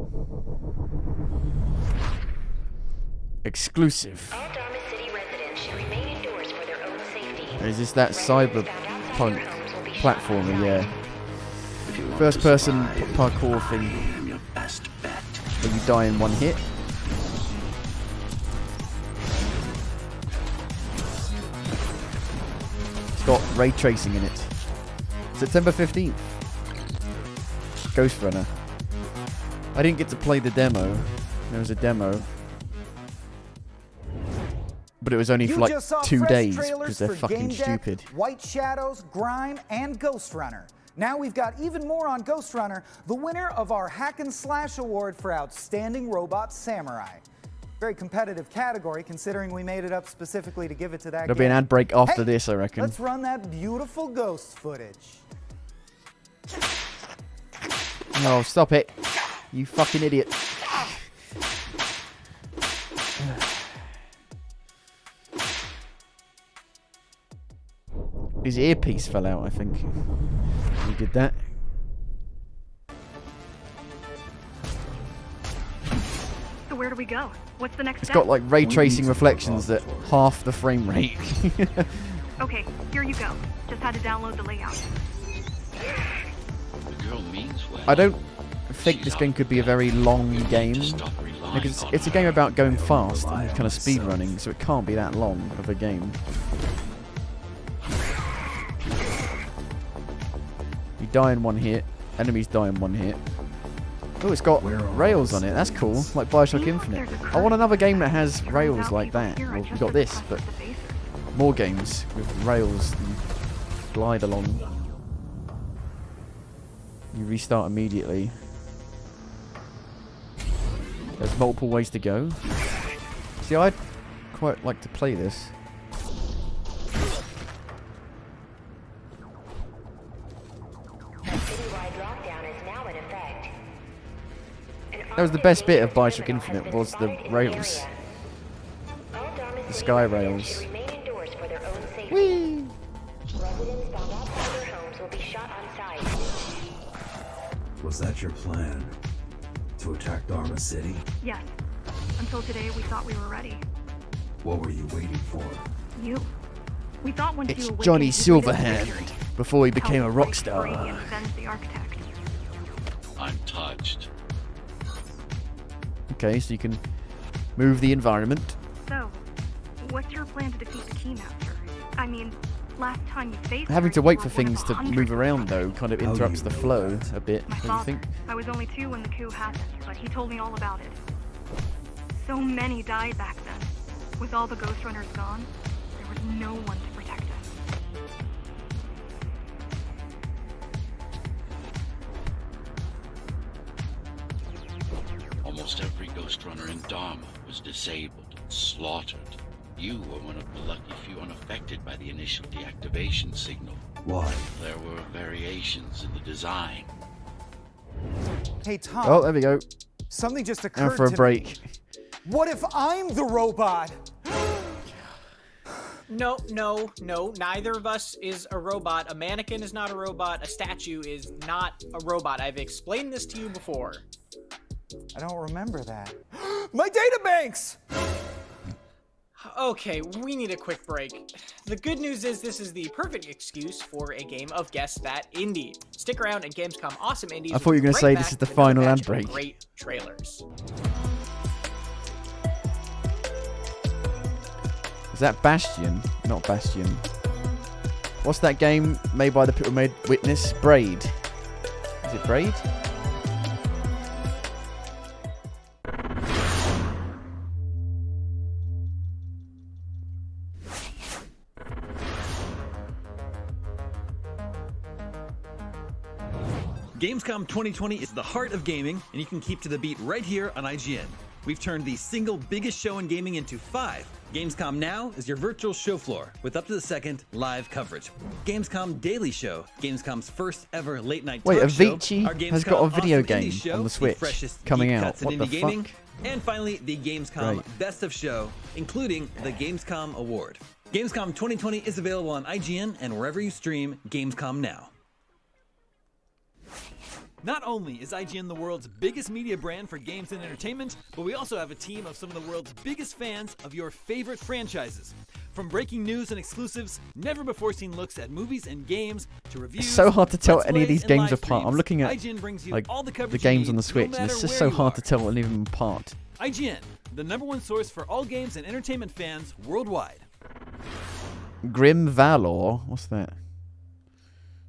Exclusive. All Dharma City residents should remain indoors for their own safety. Is this that cyberpunk platformer? Yeah. First person parkour thing. Where you die in one hit. It's got ray tracing in it. September 15th. Ghost Runner. I didn't get to play the demo. There was a demo. But it was only for like 2 days because they're fucking stupid. White Shadows, Grime, and Ghost Runner. Now we've got even more on Ghost Runner, the winner of our Hack and Slash Award for Outstanding Robot Samurai. Very competitive category, considering we made it up specifically to give it to that There'll be an ad break after this, I reckon. Let's run that beautiful ghost footage. No, stop it. You fucking idiot. His earpiece fell out, I think. He did that. So where do we go? What's the next It's step? got like ray tracing reflections at half the frame rate. Okay, here you go. Just had to download the layout. The girl means well. I don't think this game could be a very long game, because it's a game about going fast and kind of speed running, so it can't be that long of a game. You die in one hit, enemies die in one hit. Oh, it's got rails on it. That's cool, like Bioshock Infinite. I want another game that has rails like that. Well, we got this, but more games with rails and glide along. You restart immediately. There's multiple ways to go. See, I'd quite like to play this. That was the best bit of Bioshock Infinite, was the rails. The sky rails. Whee! Was that your plan? To attack Dharma City? Yes. Until today, we thought we were ready. What were you waiting for? You. We thought once It's you awakened, Johnny you were the Silverhand victory. before he became a Help rock break star. free and avenge the architect. I'm touched. Okay, so you can move the environment. So, what's your plan to defeat the Keymaster? I mean, last time you faced Having her, to you wait were for one of things to 100. move around, though, kind of interrupts the flow a bit, My don't you father. think? I was only 2 when the coup happened, but he told me all about it. So many died back then. With all the Ghost Runners gone, there was no one to protect us. Almost every Ghost Runner in Dharma was disabled and slaughtered. You were one of the lucky few unaffected by the initial deactivation signal. Why? There were variations in the design. Hey, Tom. Oh, there we go. Something just Now occurred for a to break. me. What if I'm the robot? No, neither of us is a robot. A mannequin is not a robot. A statue is not a robot. I've explained this to you before. I don't remember that. My databanks! Okay, we need a quick break. The good news is this is the perfect excuse for a game of Guess That Indie. Stick around and Gamescom Awesome Indies. I thought you were going to say this is the final ad break. Great trailers. Is that Bastion? Not Bastion. What's that game made by the people who made Witness? Braid. Is it Braid? Gamescom 2020 is the heart of gaming, and you can keep to the beat right here on IGN. We've turned the single biggest show in gaming into 5. Gamescom Now is your virtual show floor with up-to-the-second live coverage. Gamescom Daily Show, Gamescom's first ever late-night talk Wait, show. Our Avicii has got a Gamescom video Awesome game Indie show, on the Switch freshest coming deep out. cuts in What the indie gaming. fuck? And finally, the Gamescom Great. Best of Show, including the Gamescom Award. Gamescom 2020 is available on IGN and wherever you stream Gamescom Now. Not only is IGN the world's biggest media brand for games and entertainment, but we also have a team of some of the world's biggest fans of your favorite franchises. From breaking news and exclusives, never-before-seen looks at movies and games, to reviews, It's so hard to tell Let's any of Plays, these and games live apart. I'm streams, looking at IGN brings you like all the the coverage games you on the need, Switch, no and it's matter just where so you hard are. to tell any of them apart. IGN, the #1 source for all games and entertainment fans worldwide. Grim Valor. What's that?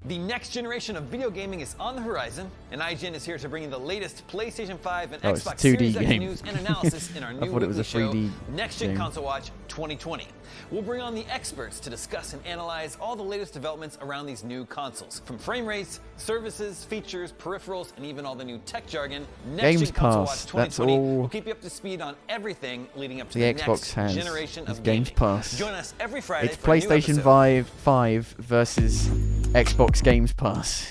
The next generation of video gaming is on the horizon, and IGN is here to bring you the latest PlayStation 5 and Oh, it's a Xbox 2D Series X game. news and analysis in our I new thought it was a weekly show, 3D Next Gen game. Console Watch 2020. We'll bring on the experts to discuss and analyze all the latest developments around these new consoles, from frame rates, services, features, peripherals, and even all the new tech jargon. Next Gen Console Watch 2020 that's all will keep you up to speed on everything leading up to the the Xbox next has. generation Is of Games gaming. Pass. Join us every Friday It's for a new PlayStation episode. 5 versus Xbox Games Pass.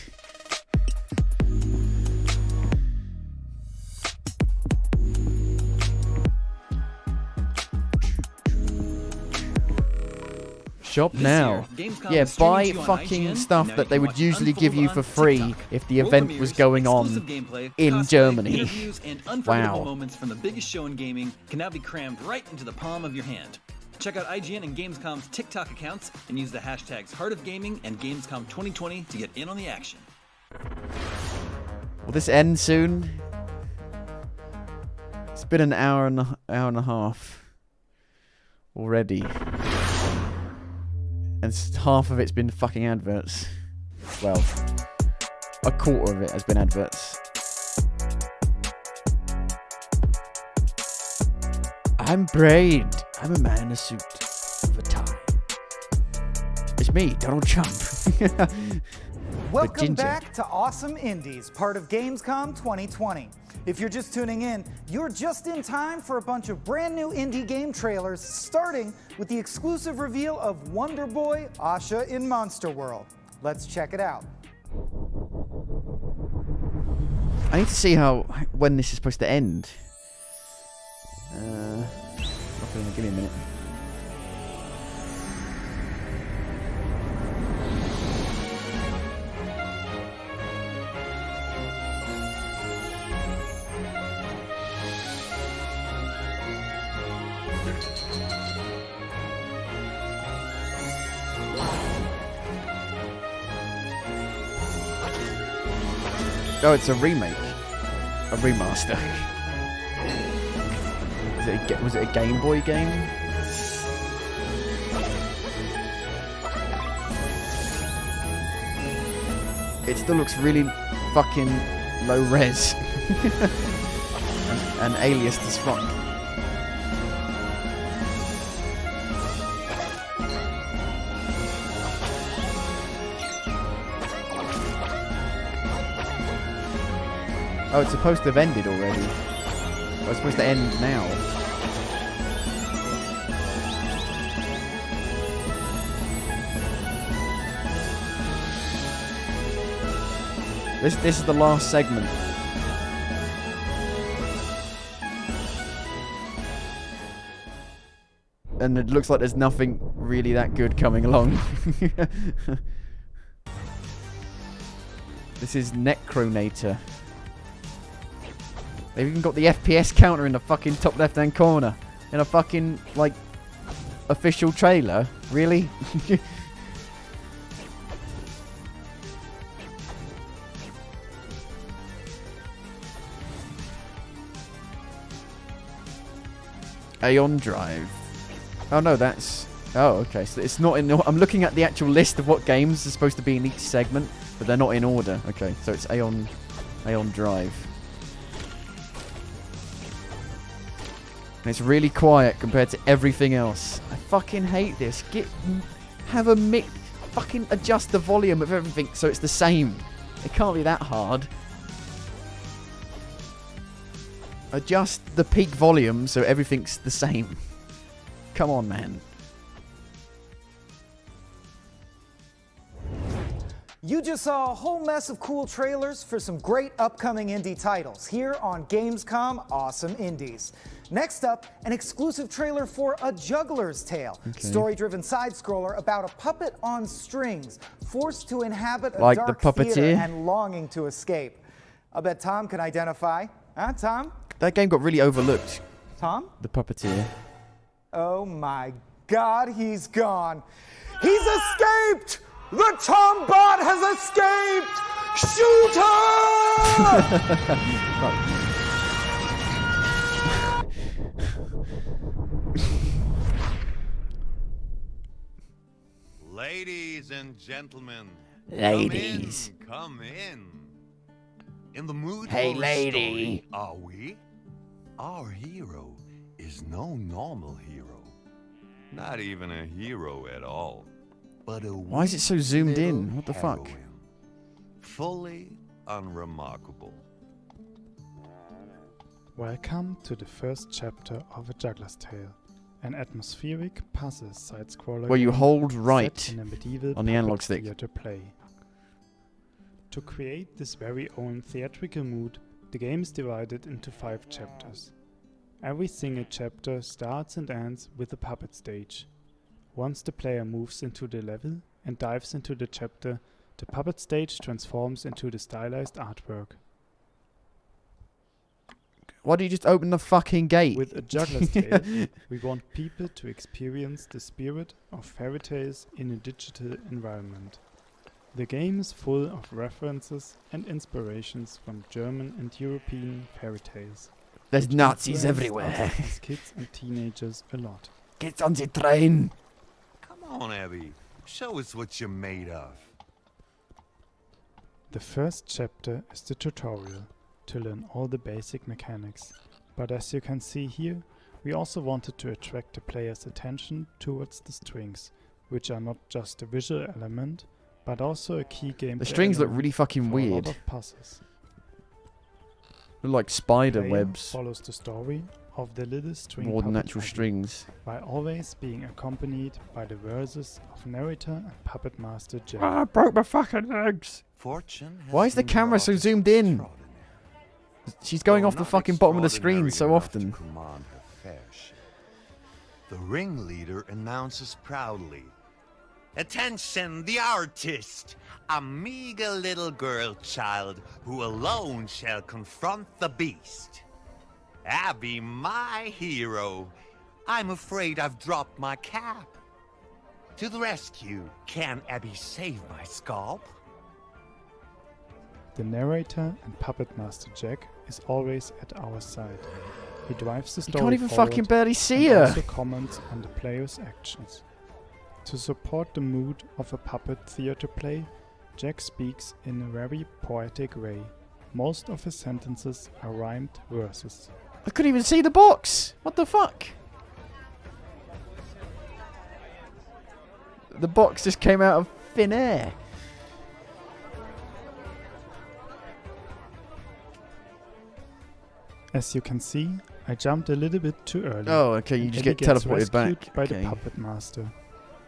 Shop This now. year, Gamescom Yeah, is streaming buy to you on fucking IGN, stuff now that you they can would watch usually give you Unfold for on free TikTok. if the World event was premieres, going exclusive on gameplay, in cosplay, Germany. Interviews and unforgettable Wow. moments from the biggest show in gaming can now be crammed right into the palm of your hand. Check out IGN and Gamescom's TikTok accounts and use the hashtags Heart of Gaming and Gamescom 2020 to get in on the action. Will this end soon? It's been an hour and a half already. And half of it's been fucking adverts. Well, a quarter of it has been adverts. I'm Braid. I'm a man in a suit with a tie. It's me, Donald Trump. Welcome back to Awesome Indies, part of Gamescom 2020. If you're just tuning in, you're just in time for a bunch of brand new indie game trailers, starting with the exclusive reveal of Wonder Boy Asha in Monster World. Let's check it out. I need to see when this is supposed to end. Give me a minute. Oh, it's a remake. A remaster. Was it a Game Boy game? It still looks really fucking low res. and aliased as fuck. Oh, it's supposed to have ended already. Well, it's supposed to end now. This is the last segment. And it looks like there's nothing really that good coming along. This is Necronator. They've even got the FPS counter in the fucking top left-hand corner. In a fucking, like, official trailer. Really? Aeon Drive. Oh no, that's... Oh, okay. So it's not in... I'm looking at the actual list of what games are supposed to be in each segment, but they're not in order. Okay, so it's Aeon Drive. And it's really quiet compared to everything else. I fucking hate this. Have a mix... Fucking adjust the volume of everything so it's the same. It can't be that hard. Adjust the peak volume so everything's the same. Come on, man. You just saw a whole mess of cool trailers for some great upcoming indie titles here on Gamescom Awesome Indies. Next up, an exclusive trailer for A Juggler's Tale, story-driven side-scroller about a puppet on strings, forced to inhabit a dark theater and longing to escape. I bet Tom can identify. Huh, Tom? That game got really overlooked. Tom? The Puppeteer. Oh my God, he's gone. He's escaped! The Tom bot has escaped! Shoot her! Ladies and gentlemen. Ladies. Come in. In the mood hey, for lady. A story, are we? Our hero is no normal hero. Not even a hero at all. But a Why is it so zoomed in? What the fuck? Fully unremarkable. Welcome to the first chapter of A Juggler's Tale, an atmospheric puzzle side-scroller where you hold set right in a medieval on the analog stick. theater play. To create this very own theatrical mood, the game is divided into 5 chapters. Every single chapter starts and ends with a puppet stage. Once the player moves into the level and dives into the chapter, the puppet stage transforms into the stylized artwork. Why do you just open the fucking gate? With A Juggler's Tale, we want people to experience the spirit of fairy tales in a digital environment. The game is full of references and inspirations from German and European fairy tales. There's Nazis everywhere. As kids and teenagers a lot. Get on the train. Come on, Abby. Show us what you're made of. The first chapter is the tutorial, to learn all the basic mechanics. But as you can see here, we also wanted to attract the player's attention towards the strings, which are not just a visual element, but also a key gameplay. The strings look element really fucking for a lot weird. of puzzles. Look like spider Player webs. follows the story of the little string More than puppet natural Abby, strings. while always being accompanied by the verses of narrator and puppet master Jack. I broke my fucking legs. Fortune has Why is the been camera so brought zoomed in? extraordinary. She's going Though off the not fucking bottom of the screen extraordinary so enough to often. command her fair share. The ringleader announces proudly, "Attention, the artist! A meager little girl child who alone shall confront the beast. Abby, my hero. I'm afraid I've dropped my cap. To the rescue. Can Abby save my scalp?" The narrator and puppet master Jack is always at our side. He drives the story can't even forward fucking barely see and her. also comments on the player's actions. To support the mood of a puppet theater play, Jack speaks in a very poetic way. Most of his sentences are rhymed verses. I couldn't even see the box. What the fuck? The box just came out of thin air. As you can see, I jumped a little bit too early. Oh, okay, you and just Abby get gets teleported back. rescued by Okay. the puppet master.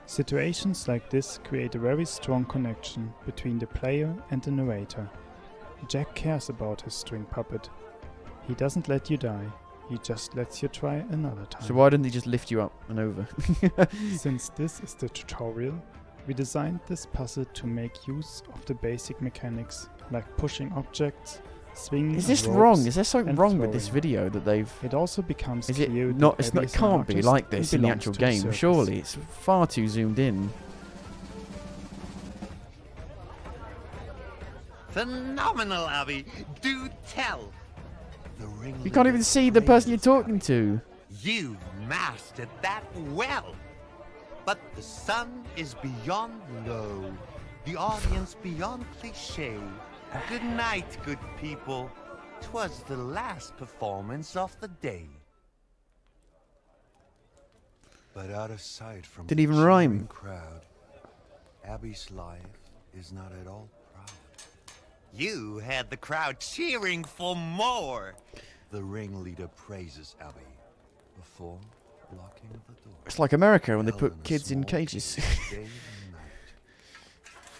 Situations like this create a very strong connection between the player and the narrator. Jack cares about his string puppet. He doesn't let you die, he just lets you try another time. So why didn't he just lift you up and over? Since this is the tutorial, we designed this puzzle to make use of the basic mechanics like pushing objects, swinging Is this on wrong? ropes, Is there something and wrong with this throwing. video that they've... It also becomes Is it clear not? that It's not. Abby It is an can't be artist like and this in the belongs actual to the game. circus. Surely it's far too zoomed in. Phenomenal, Abby. Do tell. The ringleader You can't even see the person you're talking to. You've mastered that well. But the sun is beyond low, the audience beyond cliche. Good night, good people. 'Twas the last performance of the day. But out of sight from Didn't even the rhyme. cheering crowd, Abby's life is not at all proud. You had the crowd cheering for more. The ringleader praises Abby before locking the door. It's like America when they Held in put a kids in small cages. cage day and night.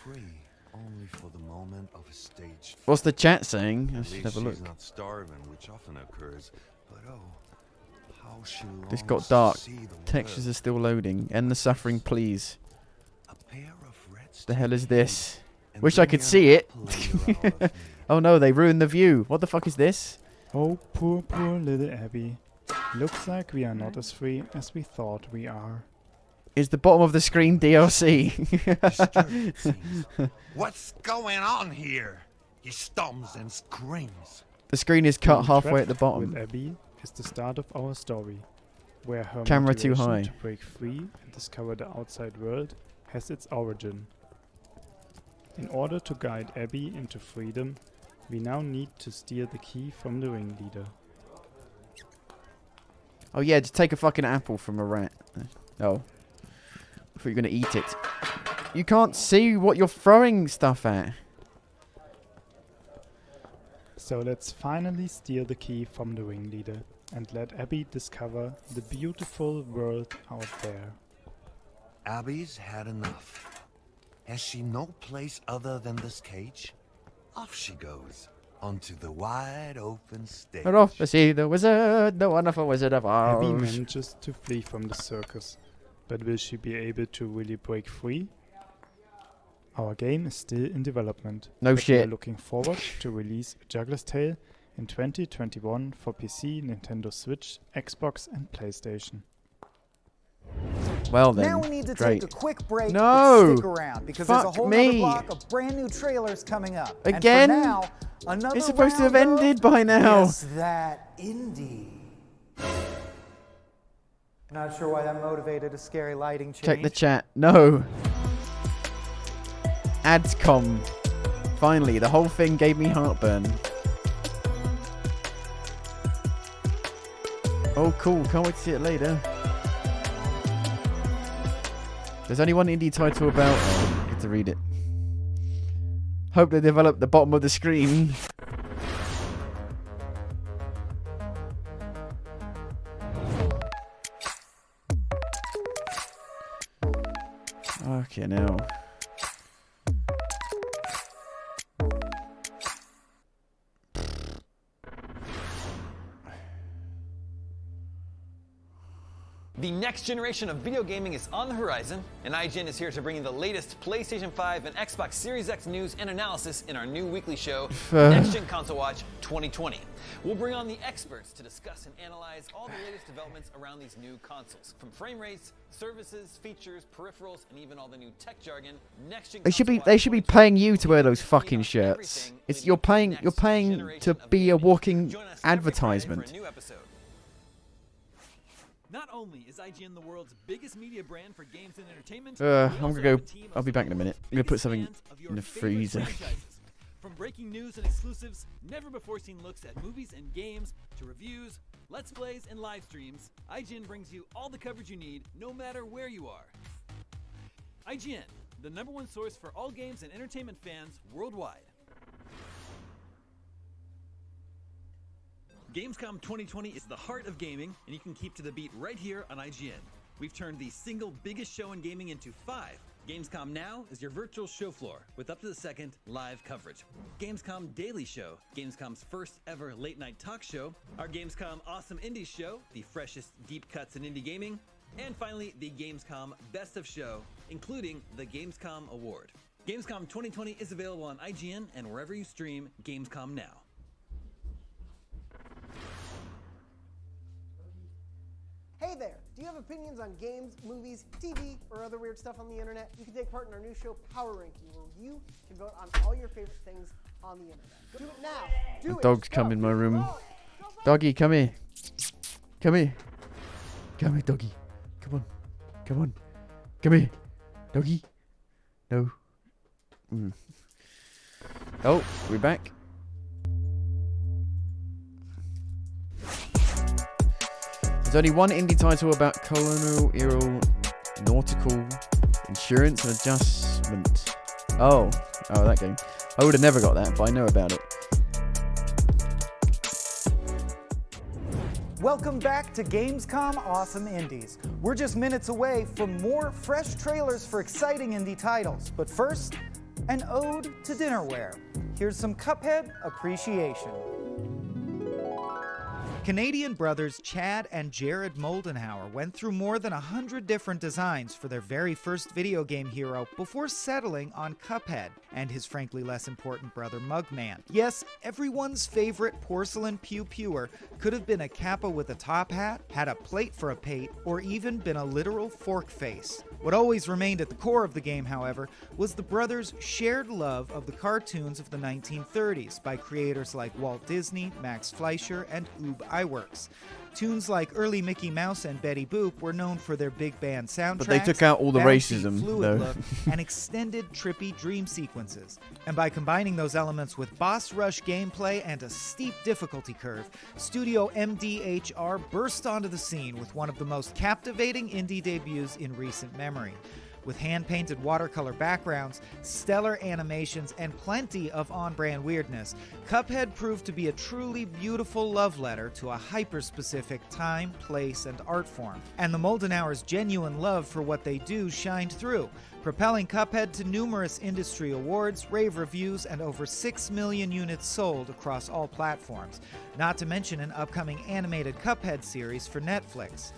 Free only for the moment of a stage. What's the chat saying? At Let's least have a look. she's not starving, which often occurs. But oh, how she This longs got to dark. see the Textures world. are still loading. End the suffering, please. A pair of red The hell is this? and Wish I bring could an see it. apple out of me. Oh no, they ruined the view. What the fuck is this? Oh, poor, poor little Abby. Looks like we are not as free as we thought we are. Is the bottom of the screen DLC? Disturbed, it seems. What's going on here? He stomps and screams. The screen is cut Being halfway at the trapped bottom. With Abby is the start of our story, where her Camera too motivation high. to break free and discover the outside world has its origin. In order to guide Abby into freedom, we now need to steal the key from the ringleader. Oh yeah, just take a fucking apple from a rat. Oh. I thought you were going to eat it. You can't see what you're throwing stuff at. So let's finally steal the key from the ringleader and let Abby discover the beautiful world out there. Abby's had enough. Has she no place other than this cage? Off she goes, onto the wide open stage. We're off to see the wizard, the wonderful wizard of Abby Oz. manages to flee from the circus, but will she be able to really break free? Our game is still in development. No but we are shit. looking forward to release A Juggler's Tale in 2021 for PC, Nintendo Switch, Xbox and PlayStation. Well then, now we need to great. take a quick break. No! But stick around because there's a Fuck whole me. other block of brand new trailers coming up. Again? And for now, another It's supposed to have round of ended by now. Guess That Indie. Not sure why that motivated a scary lighting change. Check the chat. No. Adscom. Finally, the whole thing gave me heartburn. Oh, cool. Can't wait to see it later. There's only one indie title about... Oh, I get to read it. Hope they develop the bottom of the screen. Okay, now. The next generation of video gaming is on the horizon, and IGN is here to bring you the latest PlayStation 5 and Xbox Series X news and analysis in our new weekly show, Next Gen Console Watch 2020. We'll bring on the experts to discuss and analyze all the latest developments around these new consoles, from frame rates, services, features, peripherals, and even all the new tech jargon. Next Gen They should be paying you to wear those fucking shirts. It's you're paying to be a walking advertisement. Not only is IGN the world's biggest media brand for games and entertainment, I'm gonna go. I'll be back in a minute. I'm gonna put something in the freezer. From breaking news and exclusives, never before seen looks at movies and games, to reviews, let's plays, and live streams, IGN brings you all the coverage you need, no matter where you are. IGN, the #1 source for all games and entertainment fans worldwide. Gamescom 2020 is the heart of gaming, and you can keep to the beat right here on IGN. We've turned the single biggest show in gaming into 5. Gamescom Now is your virtual show floor with up-to-the-second live coverage. Gamescom Daily Show, Gamescom's first ever late-night talk show. Our Gamescom Awesome Indies Show, the freshest deep cuts in indie gaming. And finally, the Gamescom Best of Show, including the Gamescom Award. Gamescom 2020 is available on IGN and wherever you stream Gamescom Now. Hey there! Do you have opinions on games, movies, TV, or other weird stuff on the internet? You can take part in our new show, Power Ranking, where you can vote on all your favorite things on the internet. Do it now! Do it! Dog's come in my room. Doggy, come here. Come here. Come here, doggy. Come on. Come on. Come here. Doggy. No. Oh, we're back. There's only one indie title about colonial nautical insurance and adjustment. Oh, that game. I would have never got that, but I know about it. Welcome back to Gamescom Awesome Indies. We're just minutes away from more fresh trailers for exciting indie titles. But first, an ode to dinnerware. Here's some Cuphead appreciation. Canadian brothers Chad and Jared Moldenhauer went through more than 100 different designs for their very first video game hero before settling on Cuphead and his frankly less important brother Mugman. Yes, everyone's favorite porcelain pew pewer could have been a kappa with a top hat, had a plate for a pate, or even been a literal fork face. What always remained at the core of the game, however, was the brothers' shared love of the cartoons of the 1930s by creators like Walt Disney, Max Fleischer, and Ub Iwerks. Tunes like early Mickey Mouse and Betty Boop were known for their big band soundtracks, But they took out all the bouncy, racism, fluid though. look, and extended trippy dream sequences. And by combining those elements with boss rush gameplay and a steep difficulty curve, Studio MDHR burst onto the scene with one of the most captivating indie debuts in recent memory. With hand-painted watercolor backgrounds, stellar animations, and plenty of on-brand weirdness, Cuphead proved to be a truly beautiful love letter to a hyper-specific time, place, and art form. And the Moldenhauer's genuine love for what they do shined through, propelling Cuphead to numerous industry awards, rave reviews, and over 6 million units sold across all platforms, not to mention an upcoming animated Cuphead series for Netflix.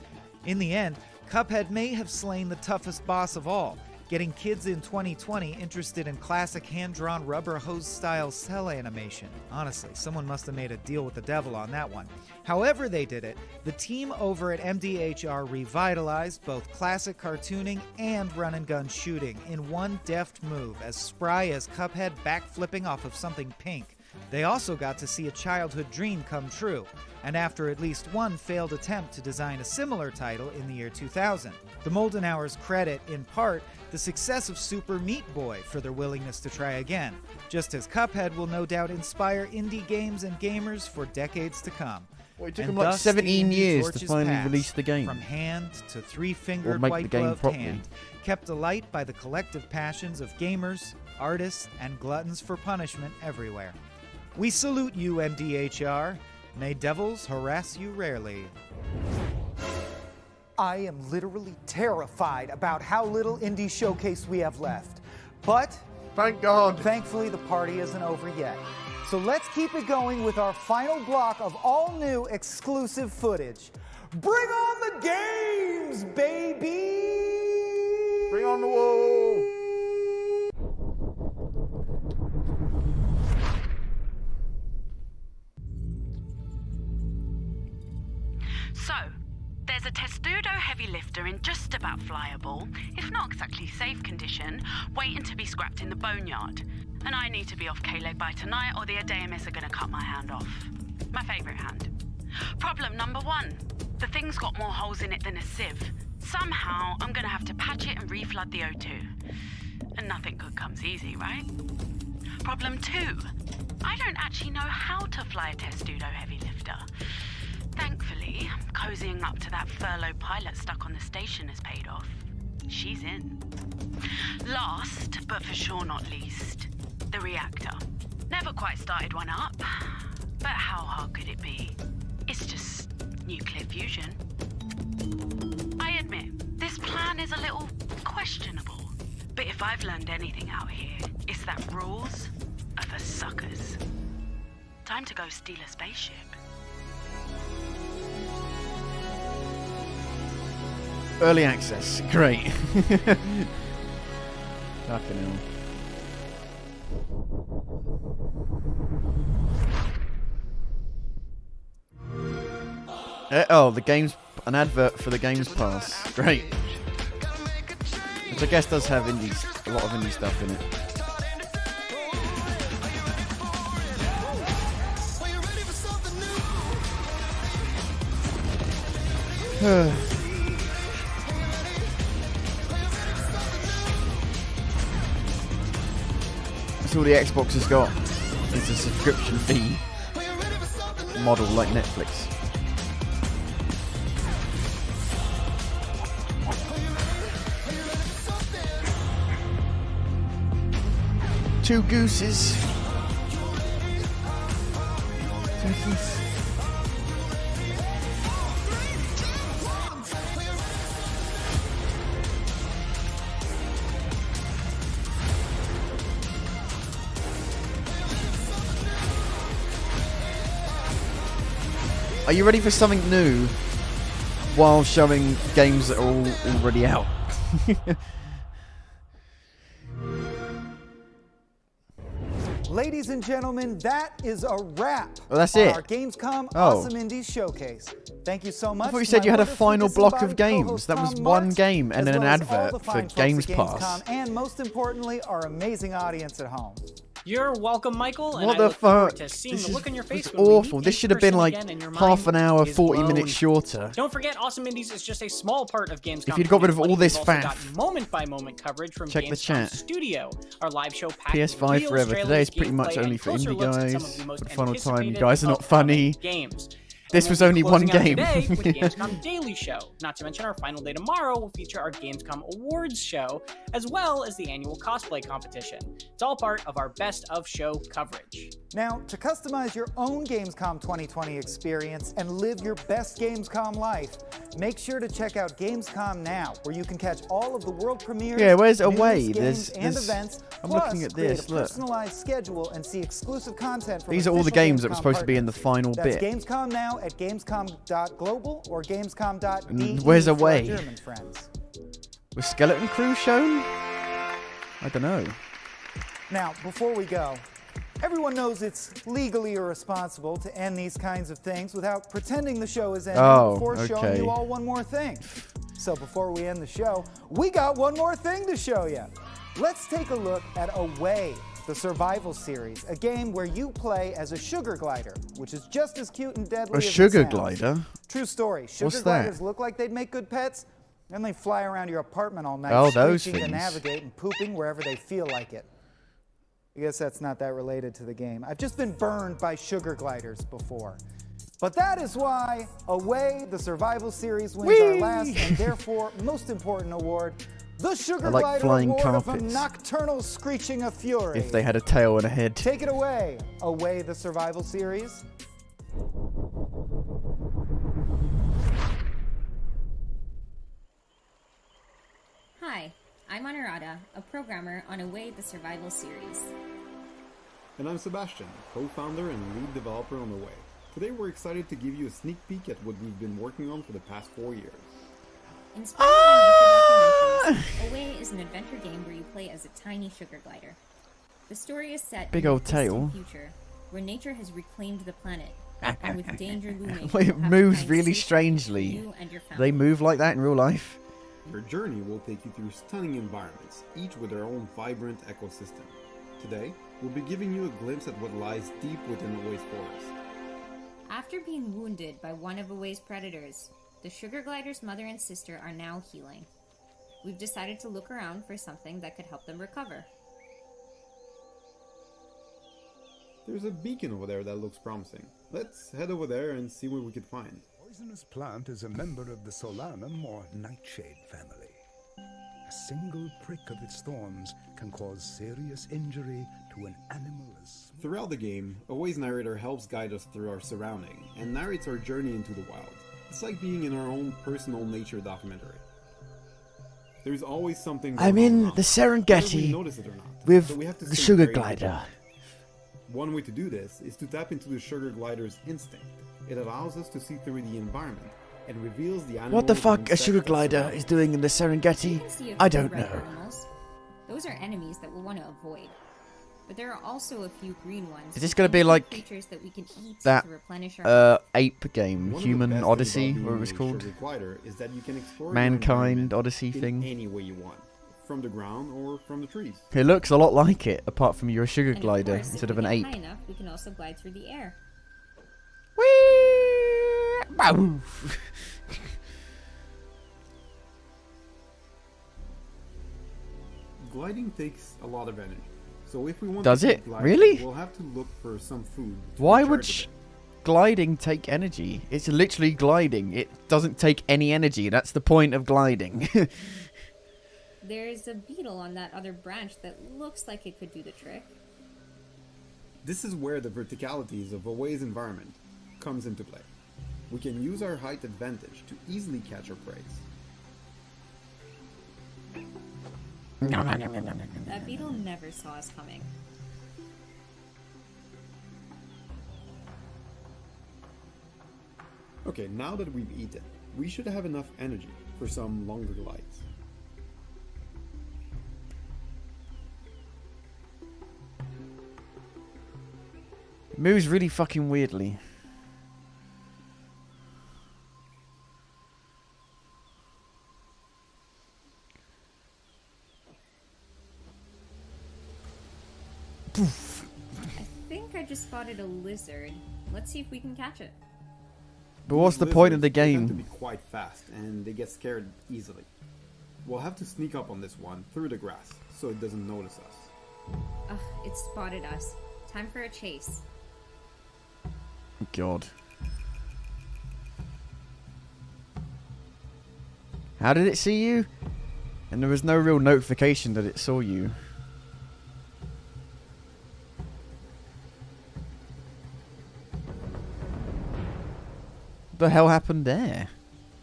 In the end, Cuphead may have slain the toughest boss of all, getting kids in 2020 interested in classic hand-drawn rubber hose-style cell animation. Honestly, someone must have made a deal with the devil on that one. However they did it, the team over at MDHR revitalized both classic cartooning and run-and-gun shooting in one deft move, as spry as Cuphead backflipping off of something pink. They also got to see a childhood dream come true, and after at least one failed attempt to design a similar title in the year 2000. The Moldenhauers credit, in part, the success of Super Meat Boy for their willingness to try again, just as Cuphead will no doubt inspire indie games and gamers for decades to come. Well, it took And them like thus 17 the years to torches finally passed, release the game. From hand to Or three-fingered make the white game gloved properly. hand, kept alight by the collective passions of gamers, artists, and gluttons for punishment everywhere. We salute you, MDHR. May devils harass you rarely. I am literally terrified about how little indie showcase we have left. But thank God. Thankfully, the party isn't over yet. So let's keep it going with our final block of all new exclusive footage. Bring on the games, baby! Bring on the wall! So, there's a Testudo heavy lifter in just about flyable, if not exactly safe condition, waiting to be scrapped in the boneyard. And I need to be off K-Leg by tonight or the Adeamis are going to cut my hand off. My favourite hand. Problem number one. The thing's got more holes in it than a sieve. Somehow, I'm going to have to patch it and reflood the O2. And nothing good comes easy, right? Problem two. I don't actually know how to fly a Testudo heavy lifter. Thankfully, cozying up to that furloughed pilot stuck on the station has paid off. She's in. Last, but for sure not least, the reactor. Never quite started one up, but how hard could it be? It's just nuclear fusion. I admit, this plan is a little questionable, but if I've learned anything out here, it's that rules are for suckers. Time to go steal a spaceship. Early access, great. Fucking hell. Oh, the game's an advert for the Games Pass. Great. Which I guess does have indies, a lot of indie stuff in it. That's all the Xbox has got. It's a subscription fee model like Netflix. Two gooses. Two geese. Are you ready for something new while showing games that are all already out? Ladies and gentlemen, that is a wrap Well, that's on it. our Gamescom Oh. Awesome Indies Showcase. Thank you so much. I thought you to said my you had a wonderful final block of disembodied games. co-host That was Tom one Marks, game and as then an well as all advert the for fine folks Games at Pass. Gamescom, and most importantly, our amazing audience at home. You're welcome, Michael, and What I the look forward fuck? to seeing This the look is on your face this is when we awful. meet This in should have been person like again and your half an mind hour, is 40 blown. minutes shorter. Don't forget, Awesome Indies is just a small part of Gamescom. If you'd got rid of 2020, all this we've also got faff. moment-by-moment coverage from Check the Gamescom chat. Studio, our live show packed PS5 with reels, forever. trailers, Today is pretty much gameplay, only and for closer indie looks at some guys. of the most For the final time, you anticipated guys are not upcoming funny. games. This And was we'll be only one closing out game. today with Gamescom Daily Show. Not to mention our final day tomorrow will feature our Gamescom Awards show, as well as the annual cosplay competition. It's all part of our best of show coverage. Now, to customize your own Gamescom 2020 experience and live your best Gamescom life, make sure to check out Gamescom Now, where you can catch all of the world premieres, Yeah, where's news, Away? games, There's- and there's- events. I'm plus looking at create this, a look. personalized schedule and see exclusive content from These are all the official games that were Gamescom supposed to be in the partners. final That's bit. Gamescom Now at Gamescom.global or Gamescom.de And where's for our Away? German friends. Was Skeleton Crew shown? I don't know. Now, before we go, everyone knows it's legally irresponsible to end these kinds of things without pretending the show is ending before showing you all one more thing. So before we end the show, we got one more thing to show you. Let's take a look at Away, the survival series, a game where you play as a sugar glider, which is just as cute and deadly as it sugar sounds. glider? True story. Sugar What's gliders that? look like they'd make good pets, and they fly around your apartment all night, Oh, those screeching to things. navigate and pooping wherever they feel like it. I guess that's not that related to the game. I've just been burned by sugar gliders before. But that is why Away, the survival series, wins our last and therefore most important award, the Sugar I like Glider flying Award of a carpets. Nocturnal Screeching of Fury. If they had a tail and a head. Take it away, Away, the survival series. Hi, I'm Anurada, a programmer on Away, the survival series. And I'm Sebastian, co-founder and lead developer on Away. Today we're excited to give you a sneak peek at what we've been working on for the past 4 years. Inspired by nature documentaries, Away is an adventure game where you play as a tiny sugar glider. The story is set Big in old a distant tail. future where nature has reclaimed the planet, and with danger looming, It you'll have to moves find really safe strangely. for you and your They family. move like that in real life. Your journey will take you through stunning environments, each with their own vibrant ecosystem. Today, we'll be giving you a glimpse at what lies deep within Away's forest. After being wounded by one of Away's predators, the sugar glider's mother and sister are now healing. We've decided to look around for something that could help them recover. There's a beacon over there that looks promising. Let's head over there and see what we can find. Poisonous plant is a member of the Solanum or nightshade family. A single prick of its thorns can cause serious injury to an animal as small. Throughout the game, Away's narrator helps guide us through our surrounding and narrates our journey into the wild. It's like being in our own personal nature documentary. There's always something I'm going in on, the whether we Serengeti notice it or not. with So we have to the stay sugar very glider. vigilant. One way to do this is to tap into the sugar glider's instinct. It allows us to see through the environment and reveals the animals What the and fuck a insects sugar that glider surround is doing in the You Serengeti? can see a I few don't red know. animals. Those are enemies that we'll want to avoid. But there are also a few green ones. Is this gonna be and like creatures that we can eat that to replenish our ape game, One of the Human best things Odyssey, about being whatever it's a called? sugar glider is that you can explore your Mankind environment Odyssey in thing. any way you want, from the ground or from the trees. It looks a lot like it, apart from you're a sugar And of glider course, if instead of we an get ape. high enough, we can also glide through the air. Bow. Gliding takes a lot of energy, so if we want Does to keep it? gliding, Really? we'll have to look for some food. to Why recharge would a bit. gliding take energy? It's literally gliding. It doesn't take any energy. That's the point of gliding. There's a beetle on that other branch that looks like it could do the trick. This is where the verticalities of Away's environment comes into play. We can use our height advantage to easily catch our prey. That beetle never saw us coming. Okay, now that we've eaten, we should have enough energy for some longer glides. It moves really fucking weirdly. I think I just spotted a lizard. Let's see if we can catch it. But what's These the point of the lizards, they tend to game? be quite fast, and they get scared easily. We'll have to sneak up on this one through the grass, so it doesn't notice us. Ugh, it spotted us. Time for a chase. God. How did it see you? And there was no real notification that it saw you. What the hell happened there?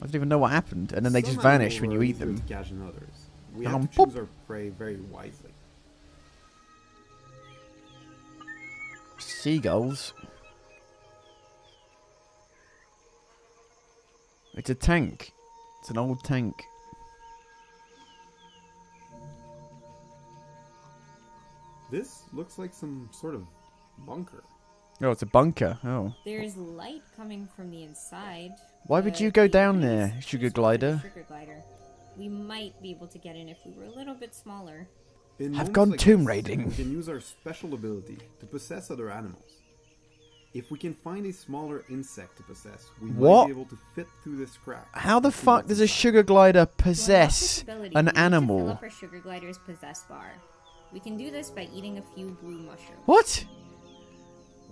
I don't even know what happened. And then they just Some vanish animals when you are eat easier them. to catch than others. We And have I'm to choose our prey very wisely. Seagulls. It's a tank. It's an old tank. This looks like some sort of bunker. Oh, it's a bunker. Oh. There's light coming from the inside. Why would you go down there, Sugar Glider? Sugar Glider. We might be able to get in if we were a little bit smaller. I've gone tomb raiding. We can use our special ability to possess other animals. If we can find a smaller insect to possess, we might be able to fit through this crack. How the fuck does a Sugar Glider possess an animal? Fill up our Sugar Glider's possess bar. We can do this by eating a few blue mushrooms. What?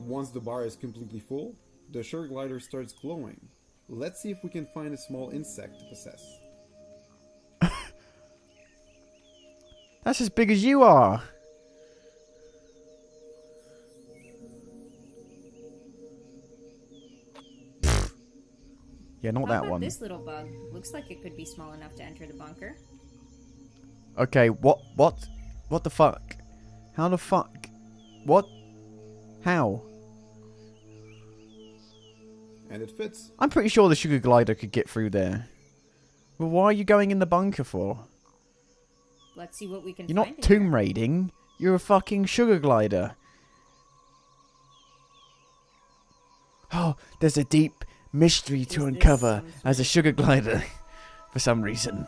Once the bar is completely full, the Sugar Glider starts glowing. Let's see if we can find a small insect to possess. That's as big as you are. Yeah, not How that about one. This little bug looks like it could be small enough to enter the bunker. Okay, what the fuck? How the fuck? What? How? And it fits. I'm pretty sure the Sugar Glider could get through there. Well, why are you going in the bunker for? Let's see what we can You're find. not tomb raiding. You're a fucking Sugar Glider. Oh, there's a deep mystery to uncover as a Sugar Glider for some reason.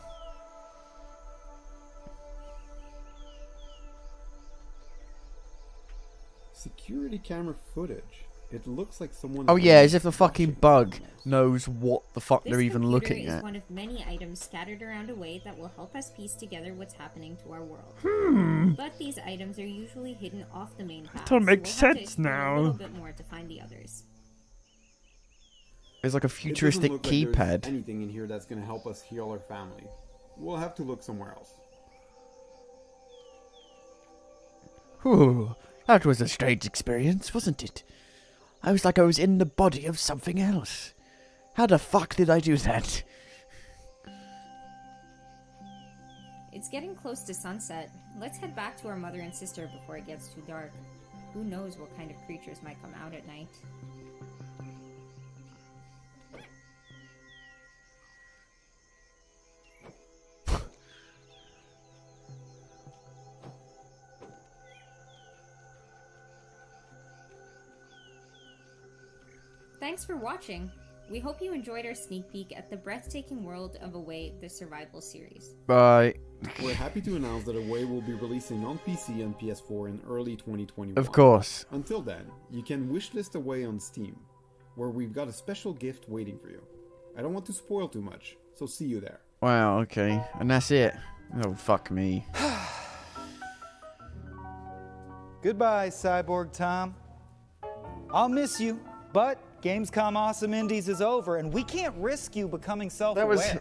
Security camera footage. It looks like someone. Oh yeah, as if the fucking bug knows what the fuck they're even This looking computer is at. one of many items scattered around a way that will help us piece together what's happening to our world. But these items are usually hidden off the main path. Don't make so we'll have to sense explore now. A little bit more to find the others. There's like a futuristic It doesn't look like keypad. there's anything in here that's gonna help us heal our family. We'll have to look somewhere else. Whew, that was a strange experience, wasn't it? I was like I was in the body of something else. How the fuck did I do that? It's getting close to sunset. Let's head back to our mother and sister before it gets too dark. Who knows what kind of creatures might come out at night. Thanks for watching. We hope you enjoyed our sneak peek at the breathtaking world of Away, the Survival series. Bye. We're happy to announce that Away will be releasing on PC and PS4 in early 2021. Of course. Until then, you can wishlist Away on Steam, where we've got a special gift waiting for you. I don't want to spoil too much, so see you there. Wow, okay. And that's it. Oh, fuck me. Goodbye, Cyborg Tom. I'll miss you, but Gamescom Awesome Indies is over, and we can't risk you becoming self-aware. That was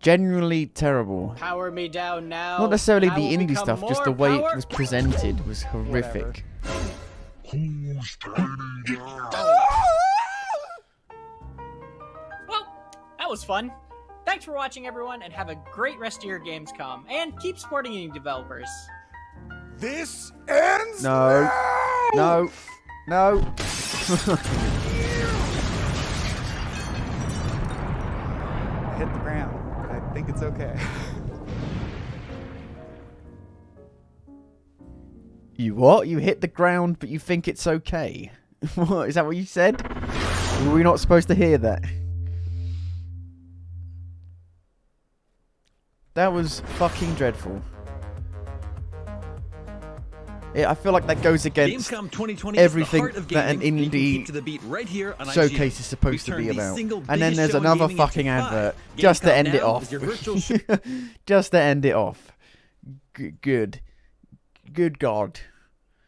genuinely terrible. Power me down now. Not necessarily I the will indie become stuff, just more the way power- it was presented was horrific. Well, that was fun. Thanks for watching, everyone, and have a great rest of your Gamescom. And keep supporting indie developers. This ends No. No. No. Hit the ground, but I think it's okay. You what? You hit the ground, but you think it's okay? What? Is that what you said? Were we not supposed to hear that? That was fucking dreadful. Yeah, I feel like that goes against Gamescom 2020 everything is the heart of that an gaming, and you can indie keep to the beat right here on showcase IGN. is supposed to We've be turned the about. single And then biggest there's show in another gaming fucking into advert five. just to Gamescom end it now off. is your virtual show. Just to end it off. Good. Good God.